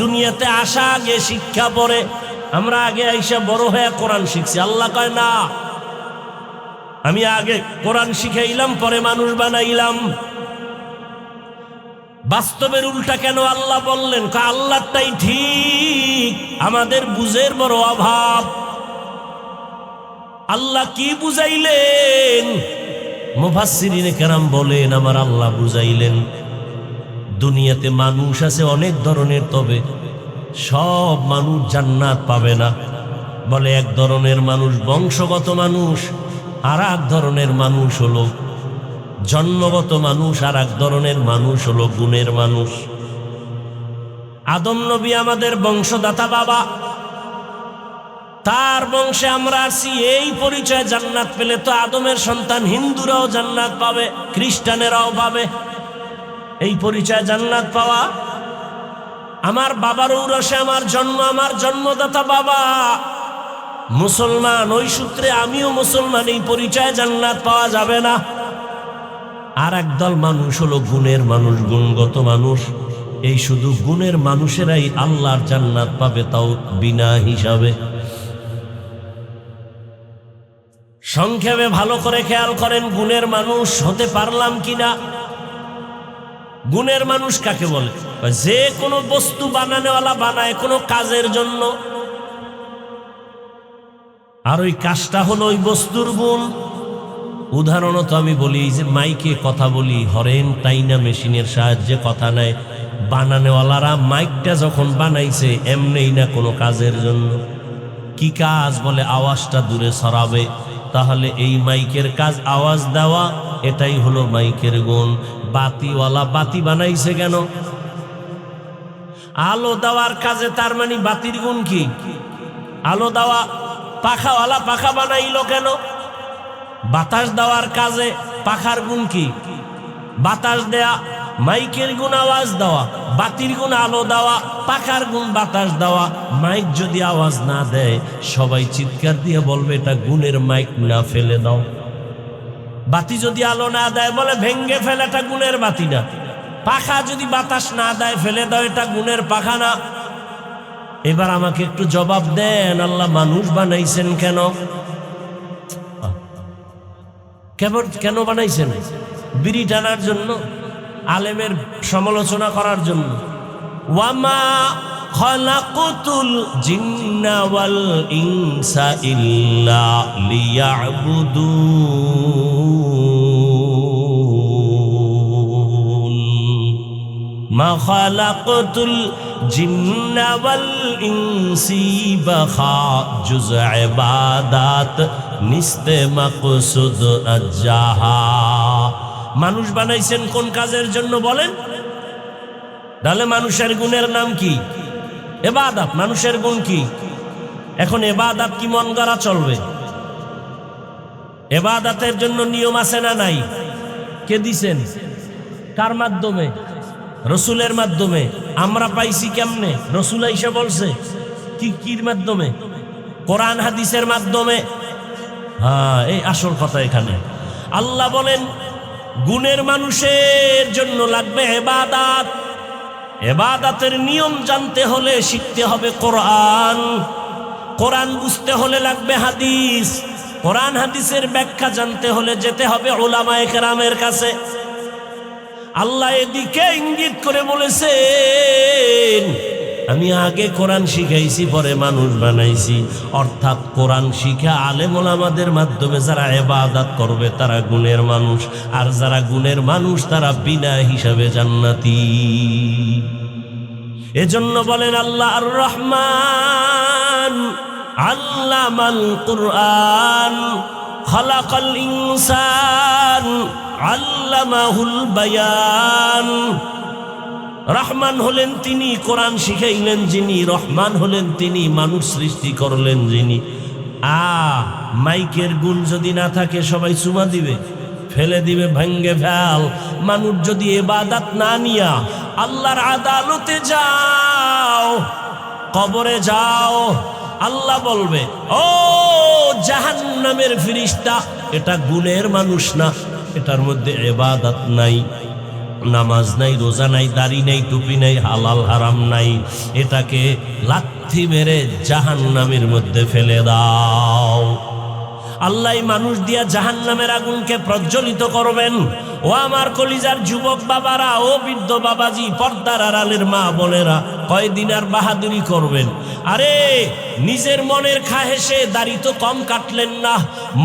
দুনিয়াতে আসা আগে শিক্ষা পরে, আমরা আগে আইসা বড় হয়ে কোরআন শিখছি। আল্লাহ কয় না, আমি আগে কোরআন শিখাইলাম পরে মানুষ বানাইলাম। বাস্তবের উল্টা কেন আল্লাহ বললেন? আল্লাহটাই ঠিক, আমাদের বুঝের বড় অভাব। আল্লাহ কি বুঝাইলেন? মুফাসসিরিনে কেরাম বলেন আমার আল্লাহ বুঝাইলেন, দুনিয়াতে মানুষ আছে অনেক ধরনের, তবে সব মানুষ জান্নাত পাবে না। বলে এক ধরনের মানুষ বংশগত মানুষ, আর এক ধরনের মানুষ হলো জন্মগত মানুষ, আর এক ধরনের মানুষ হলো গুণের মানুষ। আদম নবী আমাদের বংশদাতা বাবা, তার বংশে আমরা আসি, এই পরিচয় জান্নাত পেলে তো আদমের সন্তান হিন্দুরাও জান্নাত পাবে, খ্রিস্টানেরাও পাবে। এই পরিচয় জান্নাত পাওয়া, আমার বাবার ঔরসে আমার জন্ম, আমার জন্মদাতা বাবা মুসলমান, ওই সূত্রে আমিও মুসলমান, এই পরিচয় জান্নাত পাওয়া যাবে না। আর একদল মানুষ হলো গুণের মানুষ, গুণগত মানুষ। এই শুধু গুণের মানুষেরাই আল্লাহর জান্নাত পাবে, তাও বিনা হিসাবে। সংক্ষেপে ভালো করে খেয়াল করেন, গুণের মানুষ হতে পারলাম কিনা। গুণের মানুষ কাকে বলে? যে কোনো বস্তু বানানোওয়ালা বানায় কোনো কাজের জন্য, আর ওই কাজটা হলো ওই বস্তুর গুণ। উদাহরণত আমি বলি, যে মাইকে কথা বলি, হরেন টাইনা মেশিনের সাহায্যে কথা নেয়। বানানোওয়ালারা মাইকটা যখন বানাইছে এমনিই না কোনো কাজের জন্য। কি কাজ? বলে আওয়াজটা দূরে ছড়াবে। তাহলে এই মাইকের কাজ আওয়াজ দেওয়া, এটাই হলো মাইকের গুণ। বাতিওয়ালা বাতি বানাইছে কেন? আলো দেওয়ার কাজে, তার মানে বাতির গুণ কি? আলো দেওয়া। পাখাওয়ালা পাখা বানাইলো কেন? বাতাস দেওয়ার কাজে। পাখার গুণ কি? বাতাস দেয়া। মাইকের গুণ আওয়াজ দেওয়া, বাতির গুণ আলো দেওয়া, পাখার গুণ বাতাস দেওয়া। মাইক যদি আওয়াজ না দেয় সবাই চিৎকার দিয়ে বলবে এটা গুণের মাইক না, ফেলে দাও। বাতি যদি আলো না দেয় বলে ভেঙ্গে ফেলে, এটা গুণের বাতি না। পাখা যদি বাতাস না দেয় ফেলে দাও, এটা গুণের পাখা না। এবার আমাকে একটু জবাব দেন, আল্লাহ মানুষ বানাইছেন কেন? কেন বানাইছেন? বিড়ি টানার জন্য? আলেমের সমালোচনা করার জন্য? ওয়ামা খালাকুতুল জিন্না ওয়াল ইনসা ইল্লা লিয়াবুদুন। মা খালাকুতুল জিন্না ওয়াল ইনসি বাখা জুজ ইবাদাত নিস্তে মাকসুদ আজাহা। মানুষ বানাইছেন কোন কাজের জন্য বলেন? তাহলে মানুষের গুণের নাম কি? ইবাদত। মানুষের গুণ কি? এখন ইবাদত কি মন গড়া চলবে? ইবাদতের জন্য নিয়ম আছে না নাই? কে দিছেন? কার মাধ্যমে? রসুলের মাধ্যমে। আমরা পাইছি কেমনে? রসুল আইসা বলছে। কির মাধ্যমে? কোরআন হাদিসের মাধ্যমে। হ্যাঁ, এই আসল কথা এখানে। আল্লাহ বলেন গুণের মানুষের জন্য লাগবে ইবাদত। ইবাদতের নিয়ম জানতে হলে শিখতে হবে কোরআন। কোরআন বুঝতে হলে লাগবে হাদিস। কোরআন হাদিসের ব্যাখ্যা জানতে হলে যেতে হবে উলামায়ে কেরামের কাছে। আল্লাহ এদিকে ইঙ্গিত করে বলেছেন, আমি আগে কোরআন শিখাইছি, পরে মানুষ বানাইছি। অর্থাৎ কোরআন শিখা আলেম ওলামাদের মাধ্যমে যারা ইবাদত করবে তারা গুণের মানুষ, আর যারা গুণের মানুষ তারা বিনা হিসাবে জান্নাতি। এজন্য বলেন আল্লাহ আর রহমান আল্লামাল কুরআন খালাকাল ইনসান আল্লামাহুল বায়ান। রহমান হলেন তিনি, কোরআন শিখাইলেন যিনি। রহমান হলেন তিনি, মানুষ সৃষ্টি করলেন যিনি। মাইকের গুণ যদি না থাকে সবাই চুমা দিবে, ফেলে দিবে, ভেঙ্গে ফেল। মানুষ যদি ইবাদত না নিয়া আল্লাহর আদালতে যাও, কবরে যাও, আল্লাহ বলবে ও জাহান্নামের ফেরেশতা, এটা গুণের মানুষ না, এটার মধ্যে ইবাদত নাই, নামাজ নাই, রোজা নাই, দাড়ি নাই, টুপি নাই, হালাল হারাম নাই, এটাকে লাথি মেরে জাহান্নামের মধ্যে ফেলে দাও। আল্লাহ মানুষ দিয়া জাহান্নামের আগুনকে প্রজ্বলিত করবেন। ও আমার কলিজার যুবক বাবারা, ও বৃদ্ধ বাবাজি, পর্দার আড়ালের মা বোনেরা, কয়দিন আর বাহাদুরি করবেন? আরে নিজের মনের খাহেসে দাড়ি তো কম কাটলেন না,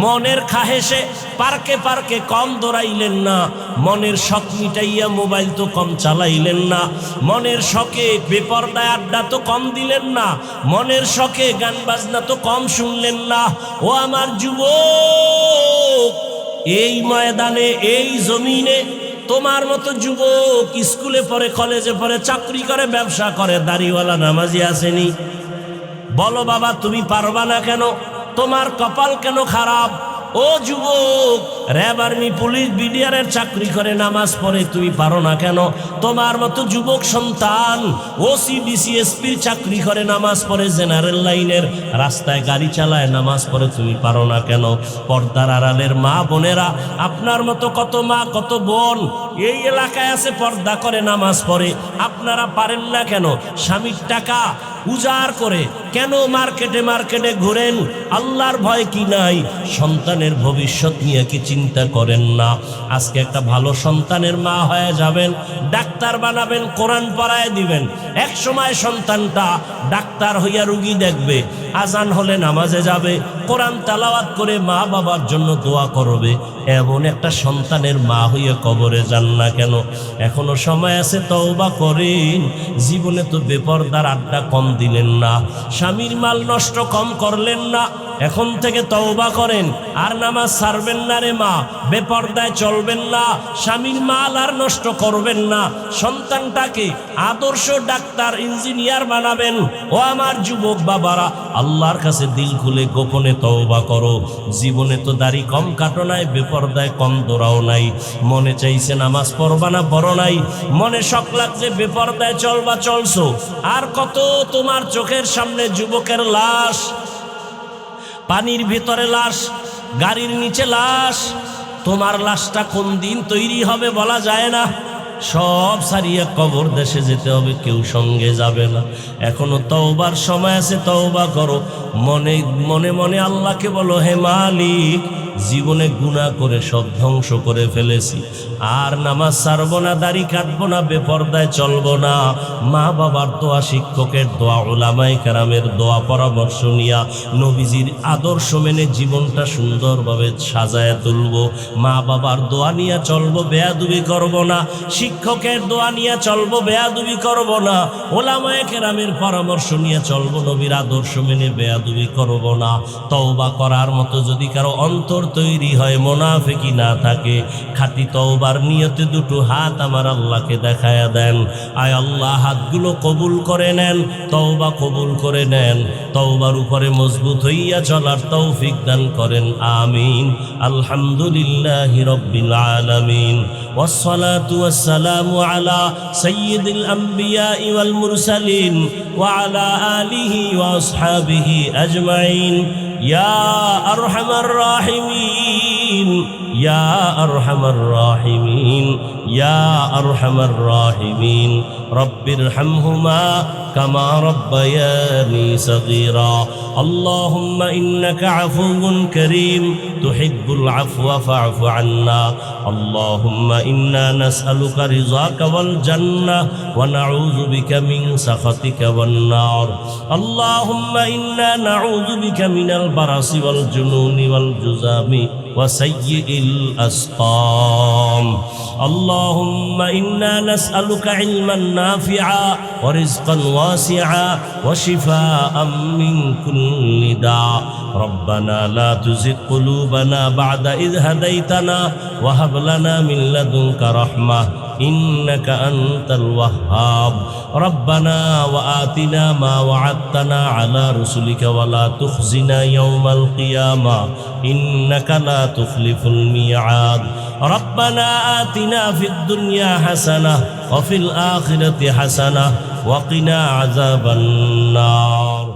মনের খাহেসে পার্কে পার্কে কম দৌড়াইলেন না, মনের শখ মিটাইয়া মোবাইল তো কম চালাইলেন না, মনের শখে বেপর্দায় আড্ডা তো কম দিলেন না, মনের শখে গান বাজনা তো কম শুনলেন না। ও আমার যুবক, এই ময়দানে, এই জমিনে তোমার মতো যুবক স্কুলে পড়ে, কলেজে পড়ে, চাকরি করে, ব্যবসা করে, দাড়িওয়ালা নামাজি আসেনি? বলো বাবা তুমি পারবা না কেন? তোমার কপাল কেন খারাপ? ও যুবক, র্যাব আর্মি পুলিশ বিডিআরের চাকরি করে নামাজ পড়ে, তুমি পারো না কেন? তোমার মতো যুবক সন্তান ওসি ডিসি এসপির চাকরি করে নামাজ পড়ে, জেনারেল লাইনের রাস্তায় গাড়ি চালায় নামাজ পড়ে, তুমি পারো না কেন? পর্দার আড়ালের মা বোনেরা, আপনার মতো কত মা কত বোন এই এলাকায় আছে, পর্দা করে নামাজ পড়ে, আপনারা পারেন না কেন? স্বামীর টাকা উজাড় করে কেন মার্কেটে মার্কেটে ঘুরেন? আল্লাহর ভয় কি নাই? সন্তানের ভবিষ্যৎ নিয়ে কি চিন্তা করেন না? আজকে একটা ভালো সন্তানের মা হয়ে যাবেন, ডাক্তার বানাবেন, কোরআন পড়ায় দিবেন, এক সময় সন্তানটা ডাক্তার হইয়া রুগী দেখবে, আজান হলে নামাজে যাবে, কোরআন তেলাওয়াত করে মা বাবার জন্য দোয়া করবে। এমন একটা সন্তানের মা হইয়া কবরে যান না কেন? এখনো সময় আছে, তওবা করেন। জীবনে তো বেপরদার আড্ডা কম দিলেন না, স্বামীর মাল নষ্ট কম করলেন না, এখন থেকে তওবা করেন, আর নামাজ ছাড়বেন না রে মা, বেপরদায় চলবেন না, স্বামীর মাল আর নষ্ট করবেন না, সন্তানটাকে আদর্শ ডাক্তার ইঞ্জিনিয়ার বানাবেন। ও আমার যুবক বাবারা, আল্লাহর কাছে দিল খুলে গোপনে তওবা করো। জীবনে তো দাড়ি কম কাটো নাই, বেপরদায় কম দৌড়াও নাই, মনে চাইছে নামাজ পড়বা না পড়ো নাই, মনে শখ লাগছে বেপরদায় চলবা চলছো। আর কত তোমার চোখের সামনে যুবকের লাশ, পানির ভিতরে লাশ, গাড়ির নিচে লাশ। তোমার লাশটা কোন দিন তৈরি হবে বলা যায় না। সব সারিয়া কবর দেশে যেতে হবে, কেউ সঙ্গে যাবে না। এখনো তওবার সময় আছে, তওবা করো। মনে মনে মনে আল্লাহকে বলো, হে মালিক, জীবনে গুনাহ করে সব ধ্বংস করে ফেলেছি, আর নামাজ ছাড়বো না, দাড়ি কাটবো না, বেপরদায় চলবো না। মা বাবার দোয়া, শিক্ষকের দোয়া, উলামায়ে কেরামের দোয়া পরামর্শ নিয়া নবীজির আদর্শ মেনে জীবনটা সুন্দরভাবে সাজায় তুলবো। মা বাবার দোয়া নিয়ে চলবো, বেয়াদবি করব না। শিক্ষকের দোয়া নিয়ে চলবো, বেয়াদবি করব না। উলামায়ে কেরামের পরামর্শ নিয়ে চলবো, নবীর আদর্শ মেনে বেয়াদবি করব না। তওবা করার মতো যদি কারো অন্তর তৈরি হয়, মুনাফিকি না থাকে, খাঁটি তওবার নিয়তে দুটো হাত আমার আল্লাহকে দেখায়া দেন। আয় আল্লাহ, হাতগুলো কবুল করে নেন, তওবা কবুল করে নেন, তওবার উপরে মজবুত হইয়া চলার তৌফিক দান করেন। আমিন। আলহামদুলিল্লাহি রাব্বিল আলামিন, ওয়াসসালাতু ওয়াসসালামু আলা সাইয়্যিদিল আমবিয়া ওয়াল মুরসালিন ওয়া আলা আলিহি ওয়া আসহাবিহি আজমাইন। ইয়া আরহামার রাহিমিন, ইয়া আরহামার রাহিমিন, ইয়া আরহামার রাহিমিন। রব্বিরহামহুমা কামা রব্বায়ানি সগীরা। আল্লাহুম্মা ইন্নাকা আফুউন কারীম তুহিব্বুল আফওয়া ফা'ফু আন্না। আল্লাহুম্মা ইন্না নাসআলুকা রিযাকা ওয়াল জান্নাহ ওয়া নাউযু বিকা মিন সাখাতিকা ওয়ান নার। আল্লাহুম্মা ইন্না নাউযু বিকা মিনাল বারাসি ওয়াল জুনুনি ওয়াল জুযামি وسيء الأسقام. اللهم إنا نسألك علما نافعا ورزقا واسعا وشفاء من كل داء. ربنا لا تزغ قلوبنا بعد إذ هديتنا وهب لنا من لدنك رحمة إنك أنت الوهاب. ربنا وآتنا ما وعدتنا على رسلك ولا تخزنا يوم القيامة إنك لا تخلف الميعاد. ربنا آتنا في الدنيا حسنة وفي الآخرة حسنة وقنا عذاب النار.